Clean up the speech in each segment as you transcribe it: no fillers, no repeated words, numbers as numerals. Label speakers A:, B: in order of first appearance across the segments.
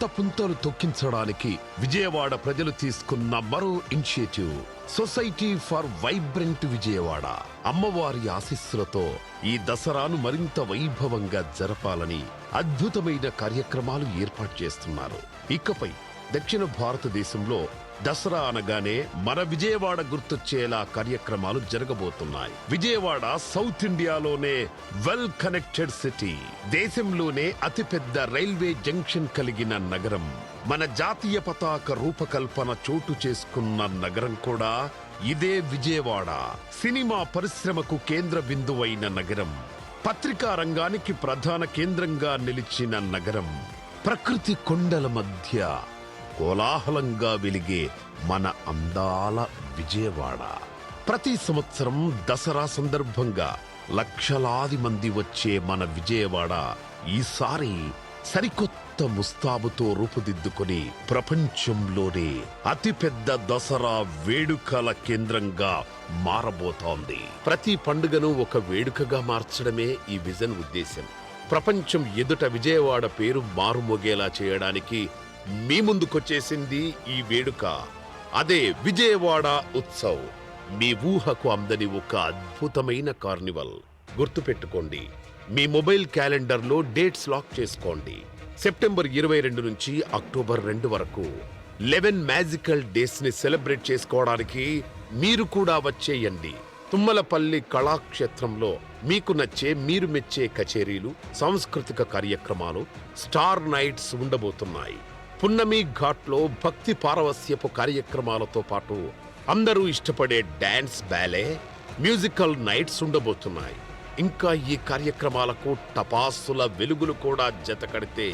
A: కొత్త పుంతలు తొక్కించడానికి విజయవాడ ప్రజలు తీసుకున్న మరో initiative society for vibrant Vijayawada. అమ్మవారి ఆశీస్సులతో ఈ దసరాను మరింత వైభవంగా జరపాలని అద్భుతమైన కార్యక్రమాలు ఏర్పాటు చేస్తున్నారు. ఇకపై దక్షిణ భారతదేశంలో దసరా అనగానే మన విజయవాడ గుర్తొచ్చేలా కార్యక్రమాలు జరగబోతున్నాయి. విజయవాడ సౌత్ ఇండియాలోనే వెల్ కనెక్టెడ్ సిటీ, దేశంలోనే అతిపెద్ద రైల్వే జంక్షన్ కలిగిన నగరం, మన జాతీయ పతాక రూపకల్పన చోటు చేసుకున్న నగరం కూడా ఇదే విజయవాడ. సినిమా పరిశ్రమకు కేంద్ర బిందువైన నగరం, పత్రికా రంగానికి ప్రధాన కేంద్రంగా నిలిచిన నగరం, ప్రకృతి కొండల మధ్య కోలాహలంగా వెలిగే మన అందాల విజయవాడ. ప్రతి సంవత్సరం దసరా సందర్భంగా లక్షలాది మంది వచ్చే మన విజయవాడ ఈసారి సరికొత్త ముస్తాబుతో రూపుదిద్దుకొని ప్రపంచంలోనే అతిపెద్ద దసరా వేడుకల కేంద్రంగా మారబోతోంది. ప్రతి పండుగను ఒక వేడుకగా మార్చడమే ఈ విజన్ ఉద్దేశం. ప్రపంచం ఎదుట విజయవాడ పేరు మారుమోగేలా చేయడానికి మీ ముందుకొచ్చేసింది ఈ వేడుక. అదే విజయవాడ ఉత్సవ్. మీ ఊహకు అందని ఒక అద్భుతమైన కార్నివల్. గుర్తుపెట్టుకోండి, మీ మొబైల్ క్యాలెండర్లో డేట్స్ లాక్ చేసుకోండి. సెప్టెంబర్ 22 నుంచి అక్టోబర్ 2 వరకు 11 మ్యాజికల్ డేస్ ని సెలబ్రేట్ చేసుకోవడానికి మీరు కూడా వచ్చేయండి. తుమ్మలపల్లి కళాక్షేత్రంలో మీకు నచ్చే, మీరు మెచ్చే కచేరీలు, సాంస్కృతిక కార్యక్రమాలు, స్టార్ నైట్స్ ఉండబోతున్నాయి. పున్నమి ఘాట్లో భక్తి పారవస్యపు కార్యక్రమాలతో పాటు అందరూ ఇష్టపడే డాన్స్, బ్యాలే, మ్యూజికల్ నైట్స్ ఉండబోతున్నాయి. ఇంకా ఈ కార్యక్రమాలకు టపాసుల వెలుగులు కూడా జతకడితే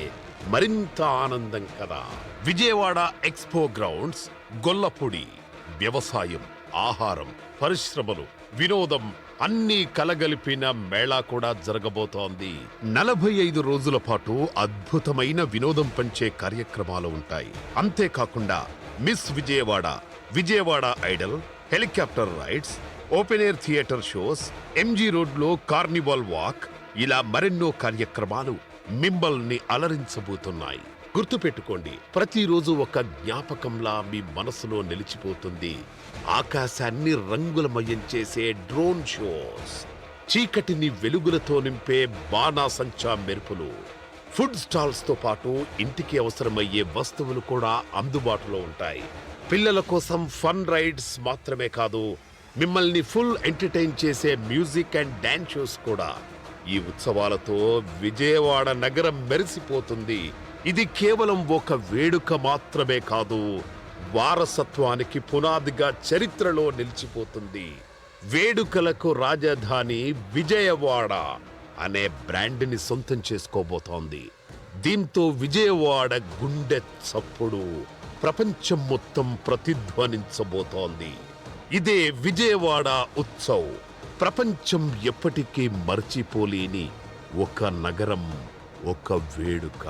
A: మరింత ఆనందం కదా. Vijayawada expo grounds, Gollapudi. వ్యవసాయం, ఆహారం, పరిశ్రమలు, వినోదం అన్నీ కలగలిపిన మేళా కూడా జరగబోతోంది. 45 రోజుల పాటు అద్భుతమైన వినోదం పంచే కార్యక్రమాలు ఉంటాయి. అంతేకాకుండా miss Vijayawada, Vijayawada Idol, helicopter rides, open air theatre shows, MG రోడ్లో కార్నివాల్ వాక్, ఇలా మరెన్నో కార్యక్రమాలు మిమ్మల్ని అలరించబోతున్నాయి. గుర్తుపెట్టుకోండి, ప్రతిరోజు ఒక జ్ఞాపకంలా మీ మనసులో నిలిచిపోతుంది ఆకాశాన్ని రంగులమయం చేసే డ్రోన్ షోస్, చీకటిని వెలుగులతో నింపే బాణాసంచా మెరుపులు, ఫుడ్ స్టాల్స్ తో పాటు ఇంటికి అవసరమయ్యే వస్తువులు కూడా అందుబాటులో ఉంటాయి. పిల్లల కోసం ఫన్ రైడ్స్ మాత్రమే కాదు, మిమ్మల్ని ఫుల్ ఎంటర్టైన్ చేసే మ్యూజిక్ అండ్ డాన్స్ షోస్ కూడా. ఈ ఉత్సవాలతో విజయవాడ నగరం మెరిసిపోతుంది. ఇది కేవలం ఒక వేడుక మాత్రమే కాదు, వారసత్వానికి పునాదిగా చరిత్రలో నిలిచిపోతుంది. వేడుకలకు రాజధాని విజయవాడ అనే బ్రాండ్ని సొంతం చేసుకోబోతోంది. దీంతో విజయవాడ గుండె చప్పుడు ప్రపంచం మొత్తం ప్రతిధ్వనించబోతోంది. ఇదే విజయవాడ ఉత్సవ్. ప్రపంచం ఎప్పటికీ మర్చిపోలేని ఒక నగరం, ఒక వేడుక.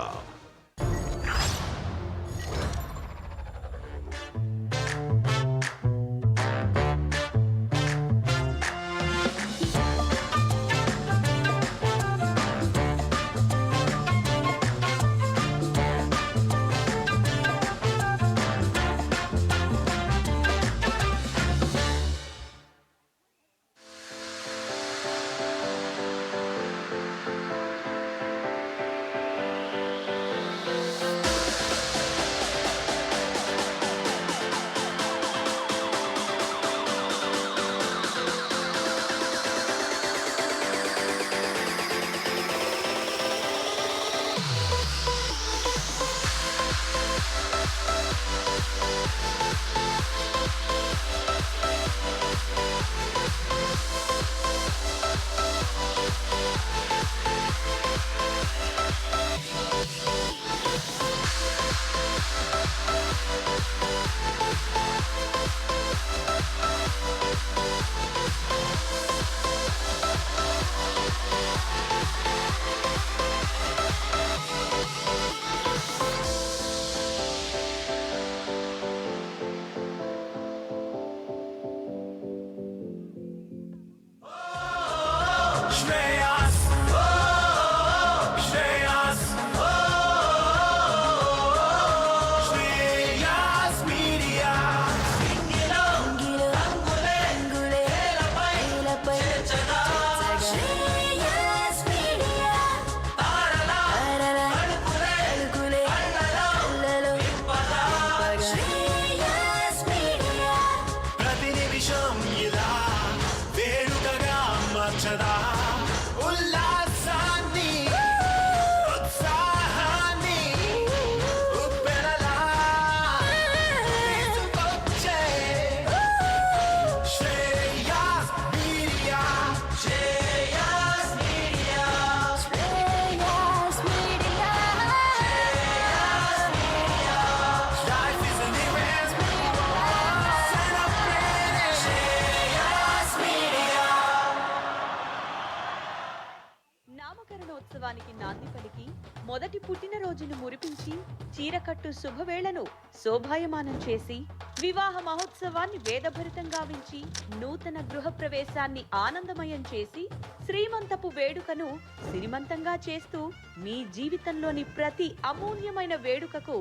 B: చీరకట్టు శుభవేళను శోభాయమానం చేసి, వివాహ మహోత్సవాన్ని వేదభరితం గావించి, నూతన గృహ ప్రవేశాన్ని ఆనందమయం చేసి, శ్రీమంతపు వేడుకను సిరిమంతంగా చేస్తూ, మీ జీవితంలోని ప్రతి అమూల్యమైన వేడుకకు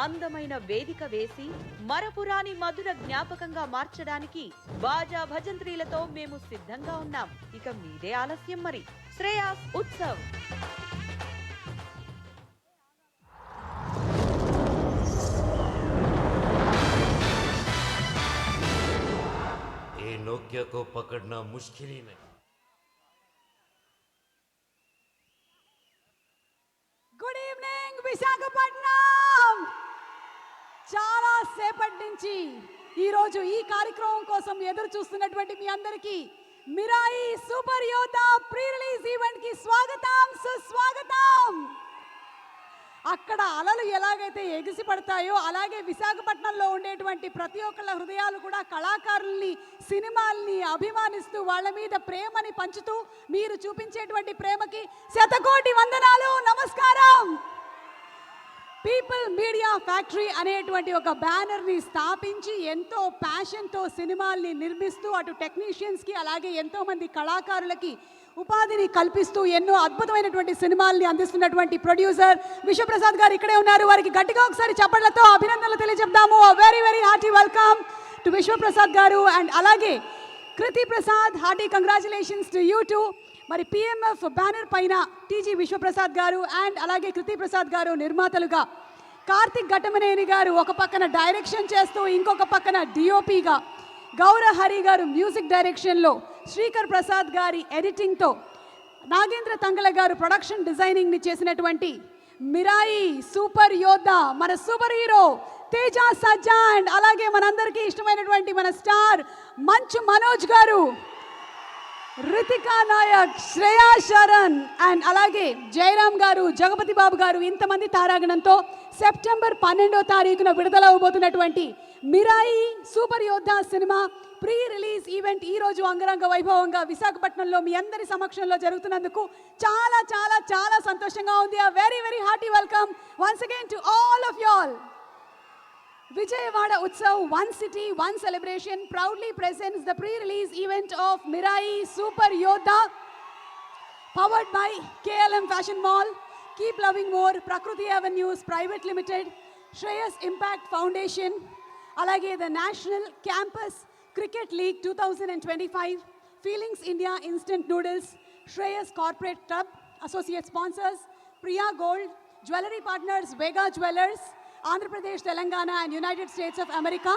B: అందమైన వేదిక వేసి, మరపురాని మధుర జ్ఞాపకంగా మార్చడానికి బాజా భజంత్రీలతో మేము సిద్ధంగా ఉన్నాం. ఇక మీదే ఆలస్యం మరి. శ్రేయాస్ ఉత్సవ్.
C: नोकिया को पकड़ना मुश्किल ही नहीं।
D: Good evening Visakhapatnam. చాలా సేపటి నుంచి ఈరోజు ఈ కార్యక్రమం కోసం ఎదురు చూస్తున్నటువంటి మీ అందరికీ మిరాయి సూపర్ యోధా ప్రీ రిలీజ్ ఈవెంట్ కి స్వాగతం, సుస్వాగతం. అక్కడ అలలు ఎలాగైతే ఎగిసి పడతాయో అలాగే విశాఖపట్నంలో ఉండేటువంటి ప్రతి ఒక్కళ్ళ హృదయాలు కూడా కళాకారుల్ని, సినిమాల్ని అభిమానిస్తూ వాళ్ళ మీద ప్రేమని పంచుతూ మీరు చూపించేటువంటి ప్రేమకి శతకోటి వందనాలు, నమస్కారం. పీపుల్ మీడియా ఫ్యాక్టరీ అనేటువంటి ఒక బ్యానర్ని స్థాపించి ఎంతో ప్యాషన్తో సినిమాల్ని నిర్మిస్తూ అటు టెక్నీషియన్స్కి అలాగే ఎంతోమంది కళాకారులకి ఉపాధిని కల్పిస్తూ ఎన్నో అద్భుతమైనటువంటి సినిమాల్ని అందిస్తున్నటువంటి ప్రొడ్యూసర్ విశ్వప్రసాద్ గారు ఇక్కడే ఉన్నారు. వారికి గట్టిగా ఒకసారి చప్పట్లతో అభినందనలు తెలియజెప్దాము. Very very hearty welcome to Vishwaprasad గారు. అండ్ అలాగే Kriti Prasad, hearty congratulations to you too. మరి పిఎంఎఫ్ బ్యానర్ పైన టీజీ విశ్వప్రసాద్ గారు అండ్ అలాగే కృతి ప్రసాద్ గారు నిర్మాతలుగా, కార్తిక్ ఘట్టమనేని గారు ఒక పక్కన డైరెక్షన్ చేస్తూ ఇంకొక పక్కన డిఓపిగా, గౌరహరి గారు మ్యూజిక్ డైరెక్షన్లో, శ్రీకర్ ప్రసాద్ గారి ఎడిటింగ్తో, నాగేంద్ర తంగల గారు ప్రొడక్షన్ డిజైనింగ్ని చేసినటువంటి మిరాయి సూపర్ యోధా మన super hero Teja Sajja and అలాగే మనందరికీ ఇష్టమైనటువంటి మన స్టార్ మంచు మనోజ్ గారు, రితికా నాయక్, శ్రేయా శరణ్ అండ్ అలాగే జయరామ్ గారు, జగపతి బాబు గారు, ఇంతమంది తారాగణంతో సెప్టెంబర్ 12వ తారీఖున విడుదల అవబోతున్నటువంటి మిరాయి సూపర్ యోధా సినిమా ప్రీ రిలీజ్ ఈవెంట్ ఈ రోజు అంగరంగ వైభవంగా విశాఖపట్నంలో మీ అందరి సమక్షంలో జరుగుతున్నందుకు చాలా చాలా చాలా సంతోషంగా ఉంది. Very very hearty welcome once again to all of you all. Vijayawada Utsav, One City, One Celebration proudly presents the pre-release event of Mirai Super Yodha, powered by KLM Fashion Mall, Keep Loving More, Prakruti Avenues Private Limited, Shreyas Impact Foundation, alage the National Campus Cricket League 2025, Feelings India Instant Noodles, Shreyas Corporate Club, Associate Sponsors, Priya Gold, Jewelry Partners, Vega Jewelers, Andhra Pradesh, Telangana and United States of America.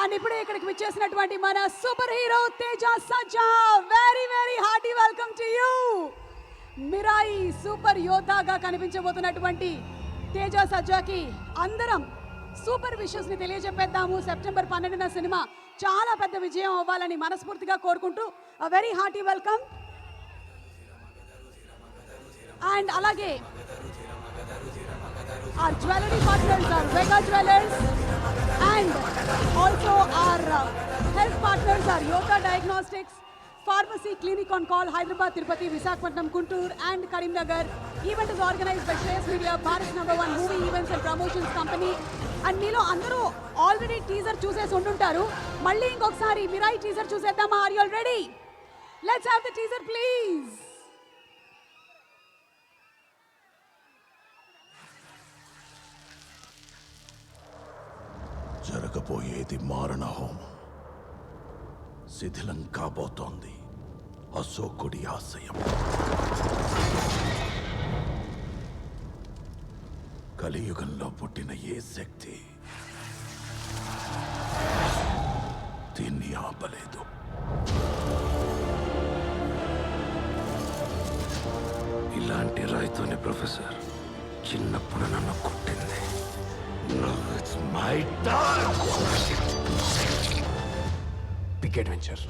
D: And ఇప్పుడే ఇక్కడికి విచ్చేసినటువంటి మన super hero Teja Sajja. Very very hearty welcome to you. Mirai super యోధాగా కనిపించబోతున్నటువంటి తేజ సజ్జాకి అందరం super విషెస్ని తెలియజెప్పేద్దాము. సెప్టెంబర్ 12న సినిమా చాలా పెద్ద విజయం అవ్వాలని మనస్ఫూర్తిగా కోరుకుంటూ వెరీ హార్టీ వెల్కమ్. అండ్ అలాగే our jewelry partners are Vega Jewelers and also our health partners are Yodha Diagnostics, Pharmacy Clinic on Call, Hyderabad, Tirupati, Visakhapatnam, Guntur and Karimnagar. Event is organized by Shreyas Media, Bharat #1 movie events and promotions company. And మీలో అందరూ already teaser చూసేసి ఉంటుంటారు. మళ్ళీ ఇంకొకసారి Mirai teaser చూసేద్దామా? Are you all ready? Let's have the teaser please.
A: జరగబోయేది మారణ హోమం. శిథిలం కాబోతోంది అశోకుడి ఆశయం. కలియుగంలో పుట్టిన ఏ శక్తి దీన్ని ఆపలేదు. ఇలాంటి రాయితోనే ప్రొఫెసర్ చిన్నప్పుడు నన్ను కొట్టింది. Now it's my turn. Big adventure.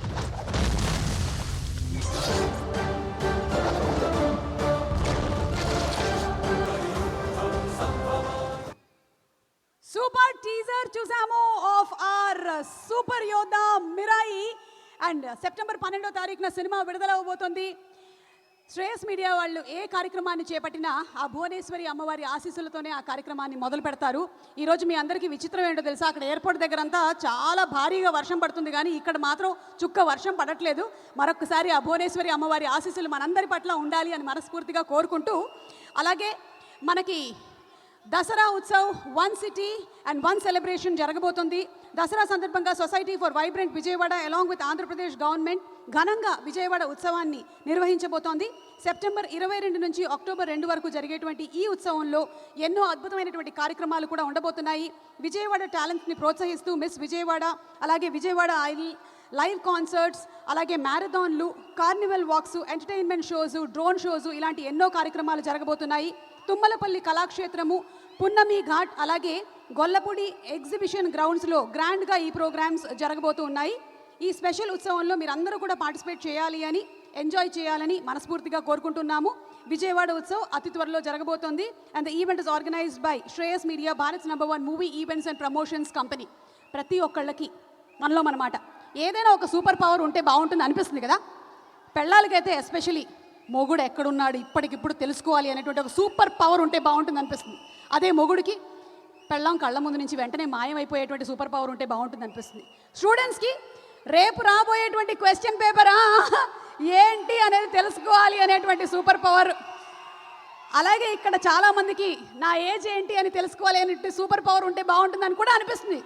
D: Super teaser చూసాము ఆఫ్ ఆర్ సూపర్ యోధా మిరాయి. అండ్ సెప్టెంబర్ 12వ తారీఖున సినిమా విడుదల అవబోతుంది. శ్రేయస్ మీడియా వాళ్ళు ఏ కార్యక్రమాన్ని చేపట్టినా ఆ భువనేశ్వరి అమ్మవారి ఆశీస్సులతోనే ఆ కార్యక్రమాన్ని మొదలు పెడతారు. ఈరోజు మీ అందరికీ విచిత్రం ఏంటో తెలుసా, అక్కడ ఎయిర్పోర్ట్ దగ్గర అంతా చాలా భారీగా వర్షం పడుతుంది, కానీ ఇక్కడ మాత్రం చుక్క వర్షం పడట్లేదు. మరొకసారి ఆ భువనేశ్వరి అమ్మవారి ఆశీస్సులు మనందరి పట్ల ఉండాలి అని మనస్ఫూర్తిగా కోరుకుంటూ, అలాగే మనకి Dasara Utsav 1 city and 1 celebration జరగబోతుంది. దసరా సందర్భంగా society for vibrant Vijayawada along with Andhra Pradesh government ఘనంగా విజయవాడ ఉత్సవాన్ని నిర్వహించబోతోంది. సెప్టెంబర్ 22 నుంచి అక్టోబర్ 2 వరకు జరిగేటువంటి ఈ ఉత్సవంలో ఎన్నో అద్భుతమైనటువంటి కార్యక్రమాలు కూడా ఉండబోతున్నాయి. విజయవాడ టాలెంట్ని ప్రోత్సహిస్తూ మిస్ విజయవాడ, అలాగే విజయవాడ ఐల్, లైవ్ కాన్సర్ట్స్, అలాగే మ్యారథాన్లు, carnival walks, entertainment shows, drone shows, ఇలాంటి ఎన్నో కార్యక్రమాలు జరగబోతున్నాయి. తుమ్మలపల్లి కళాక్షేత్రము, పున్నమి ఘాట్, అలాగే గొల్లపూడి ఎగ్జిబిషన్ గ్రౌండ్స్లో గ్రాండ్గా ఈ ప్రోగ్రామ్స్ జరగబోతూ ఉన్నాయి. ఈ స్పెషల్ ఉత్సవంలో మీరందరూ కూడా పార్టిసిపేట్ చేయాలి అని, ఎంజాయ్ చేయాలని మనస్ఫూర్తిగా కోరుకుంటున్నాము. విజయవాడ ఉత్సవ్ అతి త్వరలో జరగబోతోంది. And the event is organised by Shreyas media, Bharats #1 movie events and promotions company. ప్రతి ఒక్కళ్ళకి మనలో మనమాట ఏదైనా ఒక సూపర్ పవర్ ఉంటే బాగుంటుంది అనిపిస్తుంది కదా. పెళ్ళాలకైతే ఎస్పెషలీ మొగుడు ఎక్కడున్నాడు ఇప్పటికిప్పుడు తెలుసుకోవాలి అనేటువంటి ఒక సూపర్ పవర్ ఉంటే బాగుంటుంది అనిపిస్తుంది. అదే మొగుడికి పెళ్ళాం కళ్ళ ముందు నుంచి వెంటనే మాయమైపోయేటువంటి సూపర్ పవర్ ఉంటే బాగుంటుంది అనిపిస్తుంది. స్టూడెంట్స్కి రేపు రాబోయేటువంటి క్వశ్చన్ పేపరా ఏంటి అనేది తెలుసుకోవాలి అనేటువంటి సూపర్ పవర్, అలాగే ఇక్కడ చాలామందికి నా ఏజ్ ఏంటి అని తెలుసుకోవాలి అనేటువంటి సూపర్ పవర్ ఉంటే బాగుంటుందని కూడా అనిపిస్తుంది.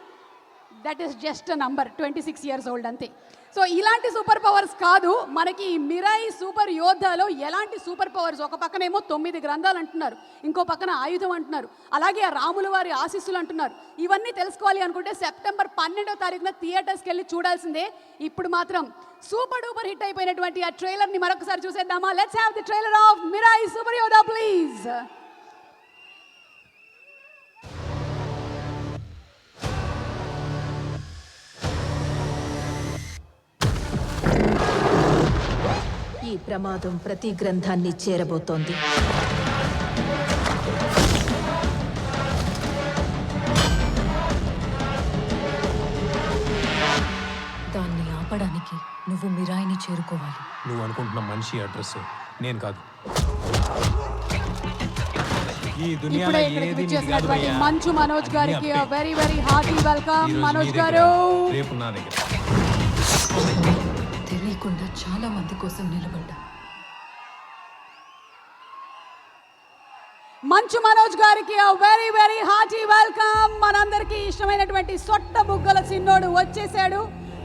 D: That is just a number, 26 years old అంతే. సో ఇలాంటి సూపర్ పవర్స్ కాదు మనకి మిరాయి సూపర్ యోధాలో ఎలాంటి సూపర్ పవర్స్. ఒక పక్కనేమో 9 గ్రంథాలు అంటున్నారు, ఇంకో పక్కన ఆయుధం అంటున్నారు, అలాగే ఆ రాముల వారి ఆశీస్సులు అంటున్నారు. ఇవన్నీ తెలుసుకోవాలి అనుకుంటే సెప్టెంబర్ 12వ తారీఖున థియేటర్స్కి వెళ్ళి చూడాల్సిందే. ఇప్పుడు మాత్రం సూపర్ డూపర్ హిట్ అయిపోయినటువంటి ఆ ట్రైలర్ని మరొకసారి చూసేద్దామా? Let's have the trailer of Mirai super యోధా ప్లీజ్.
E: ఈ ప్రమాదం ప్రతి గ్రంథాన్ని చేరబోతోంది. దాన్ని ఆపడానికి నువ్వు మిరాయిని చేరుకోవాలి.
F: నువ్వు అనుకుంటున్న మనిషి అడ్రస్ నేను కాదు. ఈ దునియాలో
D: ఇప్పుడే
F: ఏది
D: ఇక్కడికి
F: నీది కాదు
D: వచ్చేసినటువంటి
F: భయ్యా.
D: మంచు మనోజ్
F: అన్నీ
D: గారికి
F: అప్పే.
D: Very very hearty welcome.
F: ఈ రోజు
D: మనోజ్
F: నీ దగ్గర,
D: గారు
F: రేపు నా దగ్గర.
E: తెలియకుండా చాలా మంది కోసం నిలబడ్డా.
D: మంచు మనోజ్ గారికి వెరీ వెరీ హార్టీ వెల్కమ్. మనందరికీ ఇష్టమైనటువంటి సొట్ట బుగ్గల సిన్నోడు వచ్చేసాడు.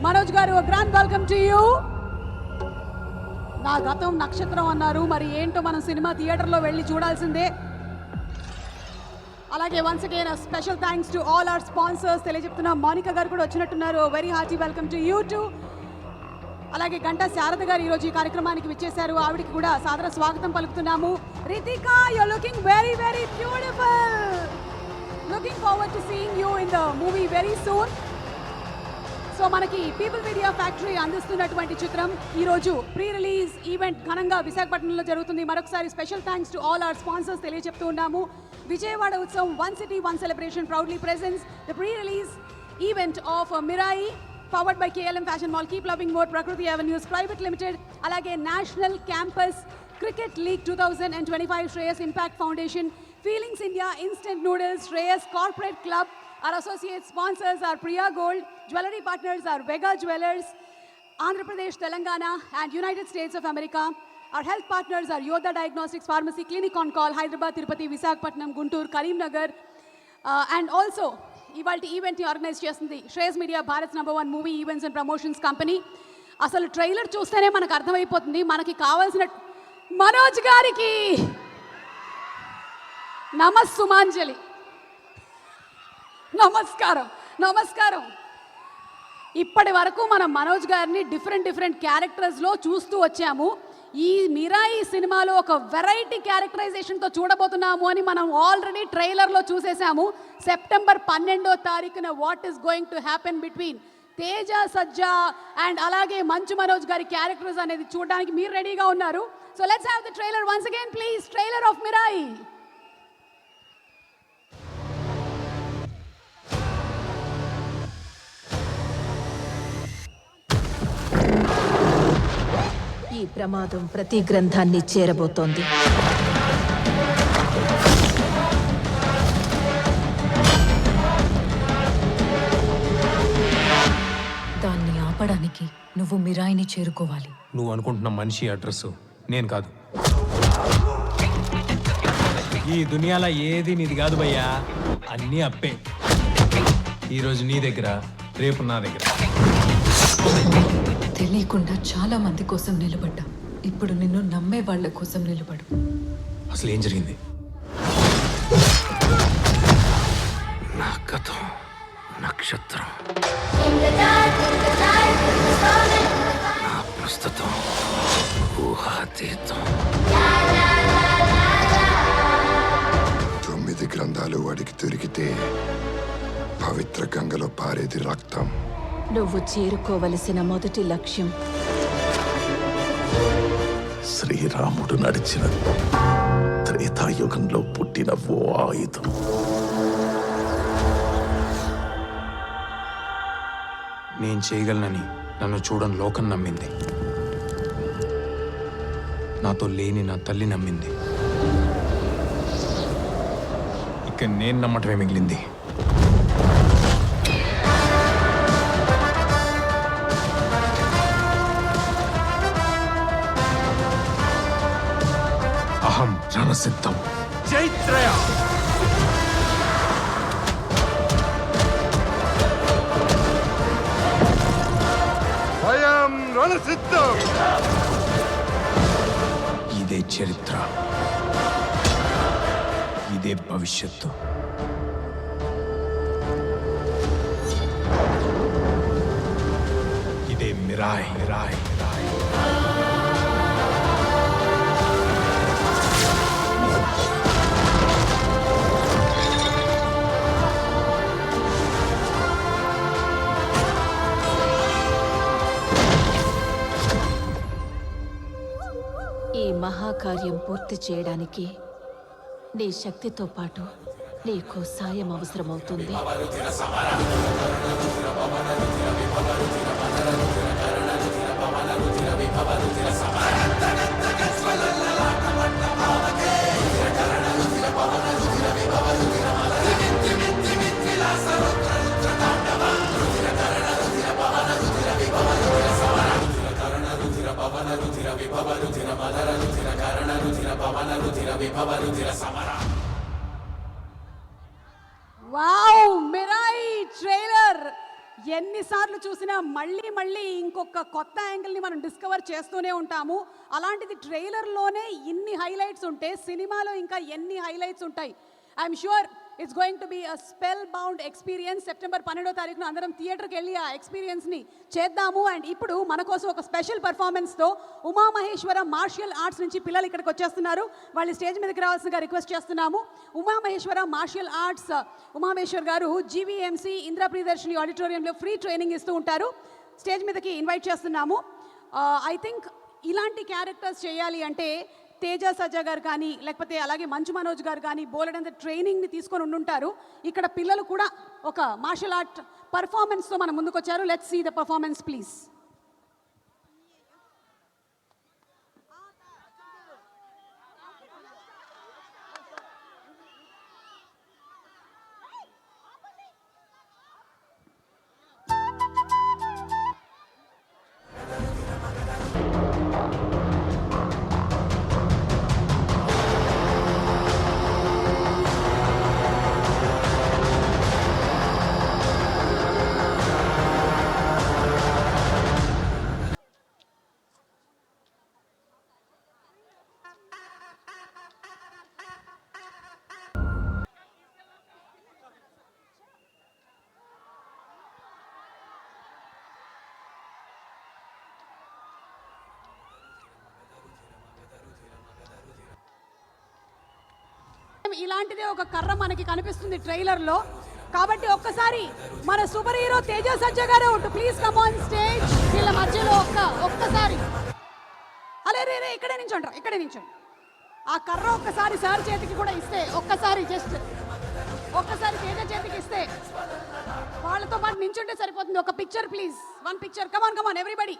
D: మనోజ్ గారు గ్రాండ్ వెల్కమ్ టు యూ. నా గతం నక్షత్రం అన్నారు, మరి ఏంటో మనం సినిమా థియేటర్లో వెళ్ళి చూడాల్సిందే. అలాగే once again special thanks to all our sponsors తెలియజెప్తున్నా. మోనికా గారు కూడా వచ్చినట్టున్నారు, very hearty welcome to you too. అలాగే గంటా శారద గారు ఈరోజు ఈ కార్యక్రమానికి విచ్చేశారు, ఆవిడికి కూడా సాదర స్వాగతం పలుకుతున్నాము. Ritika, you're looking very very beautiful. Looking forward to seeing you in the movie very soon. So మనకి పీపుల్ మీడియా ఫ్యాక్టరీ అందిస్తున్నటువంటి చిత్రం ఈరోజు ప్రీ రిలీజ్ ఈవెంట్ ఘనంగా విశాఖపట్నంలో జరుగుతుంది. మరొకసారి special thanks to all our sponsors తెలియజెప్తూ ఉన్నాము. Vijayawada Utsavam 1 city 1 celebration proudly presents the pre release event of Mirai, powered by KLM Fashion Mall, Keep Loving More, Prakriti Avenues Private Limited, అలాగే national campus cricket league 2025, Shreyas Impact Foundation, Feelings India, Instant Noodles, Shreyas Corporate Club. Our associate sponsors are Priya Gold, jewelry partners are Vega Jewelers, Andhra Pradesh, Telangana and United States of America. Our health partners are Yoda Diagnostics Pharmacy, Clinic on Call, Hyderabad, Tirupati, Visakhapatnam, Guntur, Karimnagar, and also ఇవాళ ఈవెంట్ని organise చేస్తుంది Shreyas media, Bharat #1 movie events and promotions company. అసలు trailer చూస్తేనే మనకు అర్థమైపోతుంది మనకి కావాల్సిన. మనోజ్ గారికి నమస్సుమాంజలి, నమస్కారం నమస్కారం. ఇప్పటి వరకు మనం మనోజ్ గారిని డిఫరెంట్ క్యారెక్టర్స్లో చూస్తూ వచ్చాము. ఈ మిరాయి సినిమాలో ఒక వెరైటీ క్యారెక్టరైజేషన్తో చూడబోతున్నాము అని మనం ఆల్రెడీ ట్రైలర్లో చూసేసాము. సెప్టెంబర్ 12వ తారీఖున what is going to happen between Teja Sajja and అలాగే మంచు మనోజ్ గారి క్యారెక్టర్స్ అనేది చూడడానికి మీరు రెడీగా ఉన్నారు. So let's have the trailer once again please. Trailer of Mirai.
E: ఈ ఈ ప్రమాదం ప్రతి గ్రంథాన్ని చేరబోతోంది. దాన్ని ఆపడానికి నువ్వు మిరాయిని చేరుకోవాలి.
F: నువ్వు అనుకుంటున్న మనిషి అడ్రస్ నేను కాదు. ఈ దునియాలో ఏది నీది కాదు భయ్యా, అన్నీ అప్పే. ఈరోజు నీ దగ్గర, రేపు నా దగ్గర.
E: తెలియకుండా చాలా మంది కోసం నిలబడ్డా. ఇప్పుడు నిన్ను నమ్మే వాళ్ళ కోసం నిలబడు.
F: అసలు ఏం జరిగింది?
A: నా గతం నక్షత్రం, నా ప్రస్తుతం ఊహాతీతం.
G: 9 గ్రంథాలు వాడికి దొరికితే పవిత్ర గంగలో పారేది రక్తం.
E: నువ్వు చేరుకోవలసిన మొదటి లక్ష్యం
A: శ్రీరాముడు నడిచిన త్రేతాయుగంలో పుట్టిన ఓ ఆయుధం.
F: నేను చేయగలనని నన్ను చూడని లోకం నమ్మింది. నాతో లేని నా తల్లి నమ్మింది. ఇక నేను నమ్మటమే మిగిలింది. అహం రణసిద్ధం.
A: జైత్రయ
G: భయం రణసిద్ధం.
F: ఇదే చరిత్ర, ఇదే భవిష్యత్తు. ఇదే మిరాయ్. మిరాయ్
E: ఈ మహాకార్యం పూర్తి చేయడానికి నీ శక్తితో పాటు నీకు సాయం అవసరమవుతుంది.
D: వావ్, మిరాయి ట్రైలర్ ఎన్నిసార్లు చూసినా మళ్ళీ మళ్ళీ ఇంకొక కొత్త యాంగిల్ని మనం డిస్కవర్ చేస్తూనే ఉంటాము. అలాంటిది ట్రైలర్లోనే ఇన్ని హైలైట్స్ ఉంటే సినిమాలో ఇంకా ఎన్ని హైలైట్స్ ఉంటాయి. I'm sure it's going to be a spellbound experience. September 12వ తారీఖున అందరం థియేటర్కి వెళ్ళి ఆ ఎక్స్పీరియన్స్ని చేద్దాము. అండ్ ఇప్పుడు మన కోసం ఒక స్పెషల్ పర్ఫార్మెన్స్తో ఉమామహేశ్వర మార్షియల్ ఆర్ట్స్ నుంచి పిల్లలు ఇక్కడికి వచ్చేస్తున్నారు. వాళ్ళు స్టేజ్ మీదకి రావాల్సిందిగా రిక్వెస్ట్ చేస్తున్నాము. ఉమామహేశ్వర మార్షియల్ ఆర్ట్స్ ఉమామహేశ్వర్ గారు జీవీఎంసీ ఇందిరా ప్రియదర్శిని ఆడిటోరియంలో ఫ్రీ ట్రైనింగ్ ఇస్తూ ఉంటారు. స్టేజ్ మీదకి ఇన్వైట్ చేస్తున్నాము. ఐ థింక్ ఇలాంటి క్యారెక్టర్స్ చేయాలి అంటే తేజ సజ్జా గారు కానీ లేకపోతే అలాగే మంచు మనోజ్ గారు కానీ బోలెడంత ట్రైనింగ్ని తీసుకొని ఉండుంటారు. ఇక్కడ పిల్లలు కూడా ఒక మార్షల్ ఆర్ట్ పర్ఫార్మెన్స్తో మన ముందుకు వచ్చారు. Let's see the performance please. ఇలాంటిదే ఒక కర్ర మనకి కనిపిస్తుంది ట్రైలర్లో. కాబట్టి ఒక్కసారి మన సూపర్ హీరో తేజ సజ్జా గారు ప్లీజ్ కమ్ ఆన్ స్టేజ్. వీళ్ళ మధ్యలో ఒక్కసారి అలే రే రే ఇక్కడే నించోండి. ఆ కర్ర ఒక్కసారి సార్ చేతికి కూడా ఇస్తే, ఒక్కసారి తేజ చేతికి ఇస్తే వాళ్ళతో పాటు నించుంటే సరిపోతుంది. ఒక picture please, 1 picture. Come on everybody.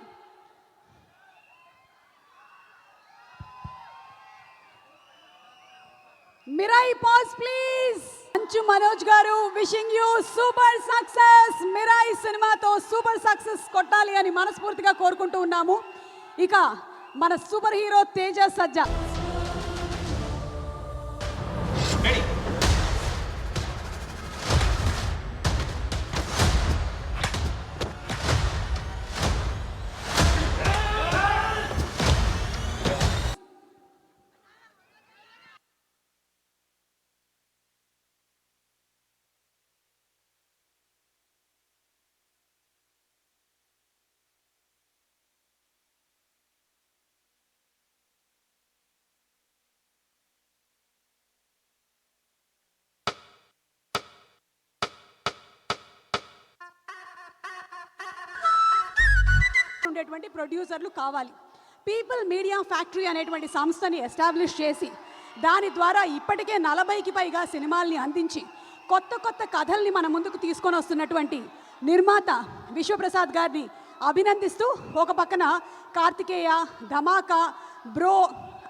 D: Mirai pause please. మంచు మనోజ్ గారు wishing you super success. Mirai సినిమాతో సూపర్ సక్సెస్ కొట్టాలి అని మనస్ఫూర్తిగా కోరుకుంటూ ఉన్నాము. ఇక మన సూపర్ హీరో తేజ సజ్జా. ఉండేటువంటి ప్రొడ్యూసర్లు కావాలి. పీపుల్ మీడియా ఫ్యాక్టరీ అనేటువంటి సంస్థని ఎస్టాబ్లిష్ చేసి దాని ద్వారా ఇప్పటికే 40కి పైగా సినిమాల్ని అందించి కొత్త కొత్త కథల్ని మన ముందుకు తీసుకొని వస్తున్నటువంటి నిర్మాత విశ్వప్రసాద్ గారిని అభినందిస్తూ ఒక పక్కన కార్తికేయ, ధమాకా, బ్రో,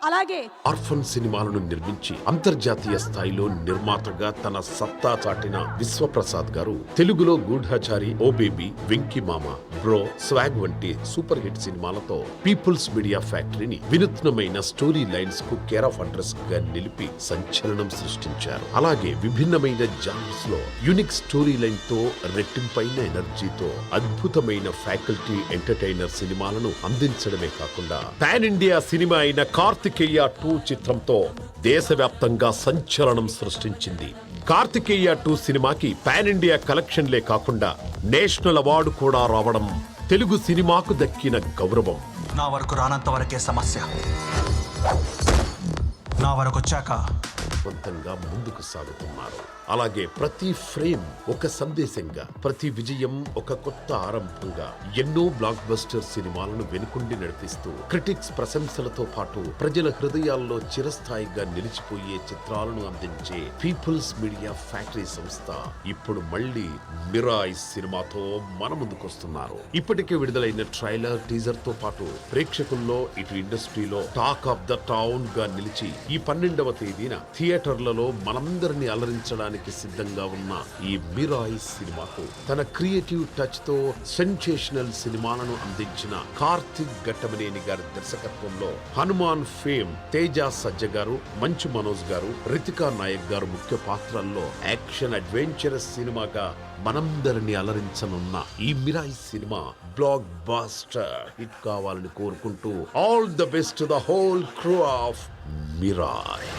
D: అలాగే
H: ఆర్ఫన్ సినిమాలను నిర్మించి అంతర్జాతీయ స్థాయిలో నిర్మాతగా తన సత్తా చాటిన విశ్వప్రసాద్ గారు తెలుగులో గూఢాచారి, ఓ బేబీ, వెంకీ మామ, బ్రో, స్వాగ్ వంటి సూపర్ హిట్ సినిమాలతో పీపుల్స్ మీడియా ఫ్యాక్టరీని వినూత్నమైన స్టోరీ లైన్స్ కు కేర్ ఆఫ్ అడ్రస్ గా నిలిపి సంచలనం సృష్టించారు. అలాగే విభిన్నమైన జానర్స్ లో యూనిక్ స్టోరీ లైన్ తో రెట్టింపైన ఎనర్జీతో అద్భుతమైన ఫ్యాకల్టీ ఎంటర్టైనర్ సినిమాలను అందించడమే కాకుండా పాన్ ఇండియా సినిమా అయిన కార్తికేయ 2 చిత్రంతో దేశవ్యాప్తంగా సంచలనం సృష్టించింది. కార్తికేయ 2 సినిమాకి పాన్ ఇండియా కలెక్షన్లే కాకుండా నేషనల్ అవార్డు కూడా రావడం తెలుగు సినిమాకు దక్కిన గౌరవం.
I: నా వరకు రానంత వరకే సమస్య, నా వరకు వచ్చాక
H: వంతంగా ముందుకు సాగుతున్నారు. అలాగే ప్రతి ఫ్రేమ్ ఒక సందేశంగా, ప్రతి విజయం ఒక కొత్త ఆరంభంగా ఎన్నో బ్లాక్ బస్టర్ సినిమాలను వెనుకుండి నడిపిస్తూ క్రిటిక్స్ ప్రశంసలతో పాటు ప్రజల హృదయాల్లో చిరస్థాయిగా నిలిచిపోయే చిత్రాలను అందించే పీపుల్స్ మీడియా ఫ్యాక్టరీ సంస్థ ఇప్పుడు మళ్ళీ మిరాయ్ సినిమాతో మన ముందుకొస్తున్నారు. ఇప్పటికే విడుదలైన ట్రైలర్, టీజర్ తో పాటు ప్రేక్షకుల్లో ఇటు ఇండస్ట్రీలో టాక్ ఆఫ్ ద టౌన్ గా నిలిచి ఈ 12వ తేదీన థియేటర్లలో మనందరినీ అలరించడానికి సిద్ధంగా ఉన్న ఈ మిరాయ్ సినిమాకు తన క్రియేటివ్ టచ్ తో సెన్సేషనల్ సినిమాలను అందించిన కార్తిక్ ఘట్టమనేని గారి దర్శకత్వంలో హనుమాన్ ఫేమ్ తేజ సజ్జ గారు, మంచు మనోజ్ గారు, రితికా నాయక్ గారు ముఖ్య పాత్రల్లో యాక్షన్ అడ్వెంచరస్ సినిమాగా మనందరినీ అలరించనున్న ఈ మిరాయ్ సినిమా బ్లాక్ బాస్టర్ హిట్ కావాలని కోరుకుంటూ all the best to the whole crew of Mirai.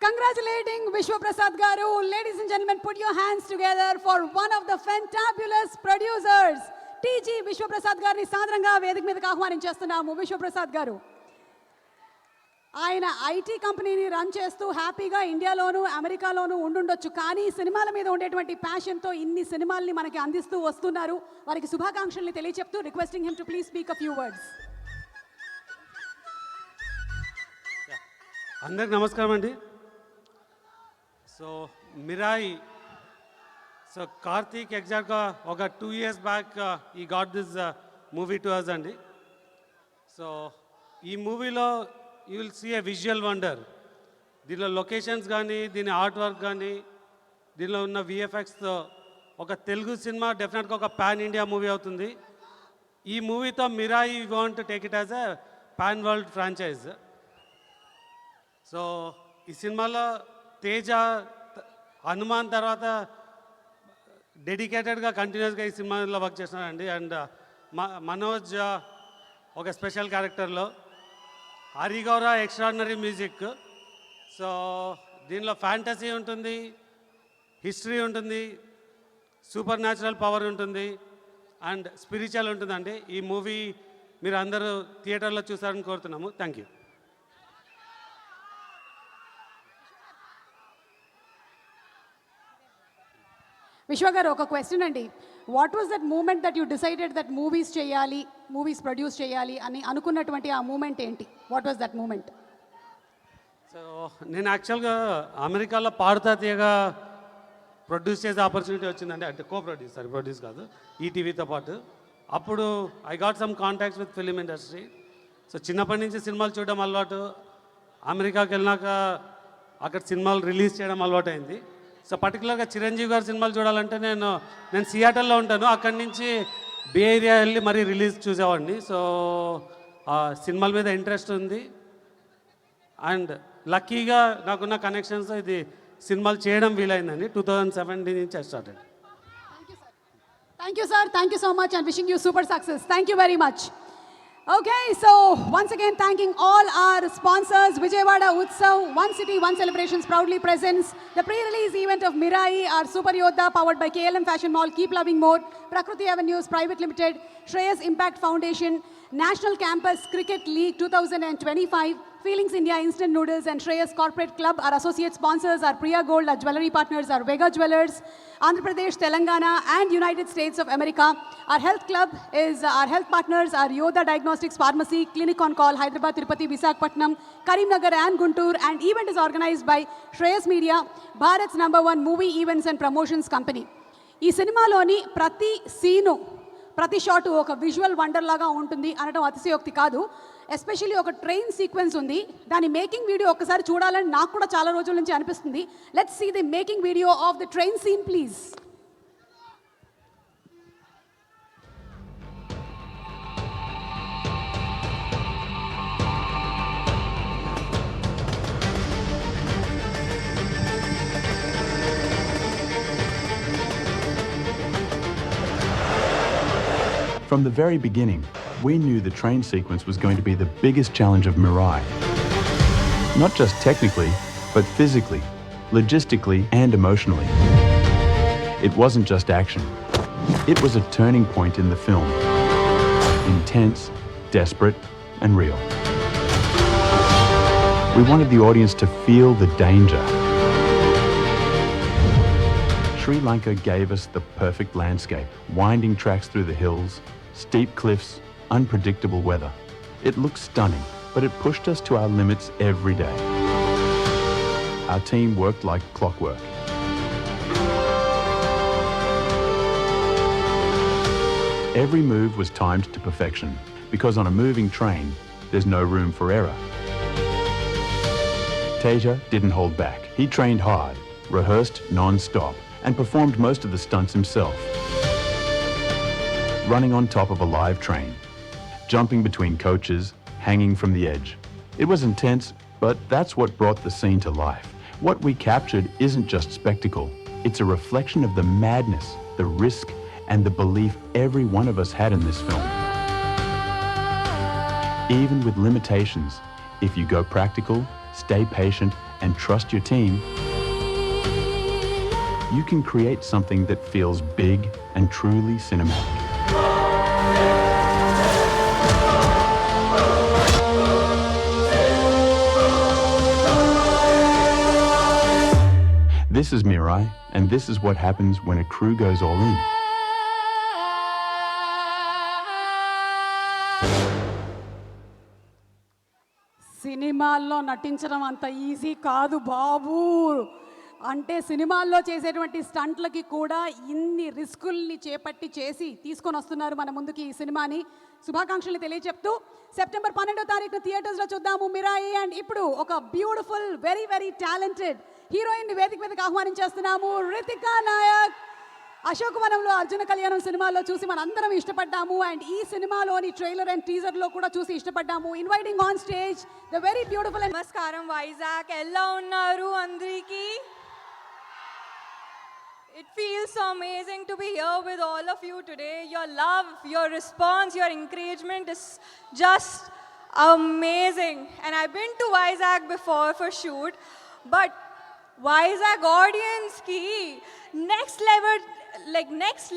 D: Congratulating Vishwaprasad Garu. Ladies and gentlemen, put your hands together for one of the fantabulous producers, TG Vishwaprasad గారిని సాదరంగా వేదిక మీదకి ఆహ్వానించేస్తున్నాము. విశ్వప్రసాద్ గారు ఆయన ఐటీ కంపెనీని రన్ చేస్తూ హ్యాపీగా ఇండియాలోను అమెరికాలోను ఉండుండొచ్చు, కానీ సినిమాల మీద ఉండేటువంటి ప్యాషన్తో ఇన్ని సినిమాల్ని మనకి అందిస్తూ వస్తున్నారు. వారికి శుభాకాంక్షల్ని తెలియచెప్తూ requesting him to please speak a few words.
J: అందరికి నమస్కారం అండి. సో మిరాయి, సో కార్తీక్ ఎగ్జాక్ట్గా ఒక 2 years బ్యాక్ ఈ got this movie to us అండి. సో ఈ మూవీలో you will see a visual wonder. దీనిలో లొకేషన్స్ కానీ, దీని ఆర్ట్ వర్క్ కానీ, దీనిలో ఉన్న విఎఫ్ఎక్స్తో ఒక తెలుగు సినిమా డెఫినెట్గా ఒక పాన్ ఇండియా మూవీ అవుతుంది. ఈ మూవీతో Mirai want to take it as a pan world franchise. So ఈ సినిమాలో తేజ హనుమాన్ తర్వాత డెడికేటెడ్గా కంటిన్యూస్గా ఈ సినిమాలో వర్క్ చేస్తున్నాడండి. అండ్ మనోజ్ ఒక స్పెషల్ క్యారెక్టర్లో, హరిగౌర ఎక్స్ట్రాడినరీ మ్యూజిక్. సో దీనిలో ఫ్యాంటసీ ఉంటుంది, హిస్టరీ ఉంటుంది, సూపర్ న్యాచురల్ పవర్ ఉంటుంది అండ్ స్పిరిచువల్ ఉంటుందండి. ఈ మూవీ మీరు అందరూ థియేటర్లో చూసారని కోరుతున్నాము. Thank you.
D: విశ్వ గారు, ఒక క్వశ్చన్ అండి. What was that moment that you decided that movies చేయాలి, మూవీస్ ప్రొడ్యూస్ చేయాలి అని అనుకున్నటువంటి ఆ మూమెంట్ ఏంటి? What was that moment?
J: So నేను యాక్చువల్గా అమెరికాలో పాడుతా తీయగా ప్రొడ్యూస్ చేసే ఆపర్చునిటీ వచ్చిందండి, అంటే ప్రొడ్యూస్ కాదు, ఈటీవీతో పాటు. అప్పుడు I got some contacts with film industry. So చిన్నప్పటి నుంచి సినిమాలు చూడడం అలవాటు. అమెరికాకి వెళ్ళినాక అక్కడ సినిమాలు రిలీజ్ చేయడం అలవాటు అయింది. సో పర్టికులర్గా చిరంజీవి గారి సినిమాలు చూడాలంటే నేను సియాటల్లో ఉంటాను, అక్కడి నుంచి బే ఏరియా వెళ్ళి మరీ రిలీజ్ చూసేవాడిని. సో ఆ సినిమాల మీద ఇంట్రెస్ట్ ఉంది. అండ్ లక్కీగా నాకున్న కనెక్షన్స్ ఇది సినిమాలు చేయడం వీలైందండి. 2017 నుంచి I started.
D: Thank you, sir. Thank you so much and wishing you super success. Thank you very much. Okay, so once again thanking all our sponsors. Vijayawada Utsav, One City, One Celebrations proudly presents the pre-release event of Mirai, our Super Yodha, powered by KLM Fashion Mall, Keep Loving More, Prakriti Avenues Private Limited, Shreyas Impact Foundation, National Campus Cricket League 2025, Feelings India Instant Noodles and Shreyas Corporate Club. Our associate sponsors are Priya Gold, our jewelry partners are Vega Jewelers, Andhra Pradesh, Telangana and United States of America. Our health club is, our health partners are Yodha Diagnostics Pharmacy, Clinic on Call, Hyderabad, Tirupati, Visakhapatnam, Karimnagar and Guntur, and event is organized by Shreyas Media, Bharat's #1 movie events and promotions company. ఈ సినిమాలోని ప్రతి scene, ప్రతి shot ఒక visual wonder లాగా ఉంటుంది అనడం అతిశయోక్తి కాదు. ఎస్పెషల్లీ ఒక ట్రైన్ సీక్వెన్స్ ఉంది, దాని మేకింగ్ వీడియో ఒకసారి చూడాలని నాకు కూడా చాలా రోజుల నుంచి అనిపిస్తుంది. Let's see the making video of the train scene please.
K: From the very beginning, we knew the train sequence was going to be the biggest challenge of Mirai. Not just technically, but physically, logistically, and emotionally. It wasn't just action. It was a turning point in the film. Intense, desperate, and real. We wanted the audience to feel the danger. Sri Lanka gave us the perfect landscape, winding tracks through the hills, steep cliffs, unpredictable weather. It looked stunning, but it pushed us to our limits every day. Our team worked like clockwork. Every move was timed to perfection, because on a moving train, there's no room for error. Teja didn't hold back. He trained hard, rehearsed non-stop, and performed most of the stunts himself. Running on top of a live train, jumping between coaches, hanging from the edge. It was intense, but that's what brought the scene to life. What we captured isn't just spectacle. It's a reflection of the madness, the risk, and the belief every one of us had in this film. Even with limitations, if you go practical, stay patient, and trust your team, you can create something that feels big and truly cinematic. This is Mirai, and this is what happens when a crew goes all in.
D: సినిమాల్లో నటించడం అంత easy కాదు బాబు. అంటే సినిమాల్లో చేసేటువంటి స్టంట్లకి కూడా ఇన్ని రిస్కుల్ని చేపట్టి చేసి తీసుకొని వస్తున్నారు మన ముందుకి ఈ సినిమాని. శుభాకాంక్షలు తెలియజెప్తూ సెప్టెంబర్ 12వ తారీఖున థియేటర్స్లో చూద్దాము మిరాయి. అండ్ ఇప్పుడు ఒక beautiful very very talented heroine వేదిక మీదకి ఆహ్వానించేస్తున్నాము. రితికా నాయక్. అశోకవనంలో అర్జున కళ్యాణం సినిమాలో చూసి మనందరం ఇష్టపడ్డాము, అండ్ ఈ సినిమాలోని ట్రైలర్ అండ్ టీజర్లో కూడా చూసి ఇష్టపడ్డాము. Inviting on stage the very beautiful.
L: నమస్కారం వైజాగ్, ఎలా ఉన్నారు అందరికీ? It feels so amazing to be here with all of you today. Your love, your response, your encouragement is just amazing. And I've been to Vizag before for shoot, but Vizag audience ki next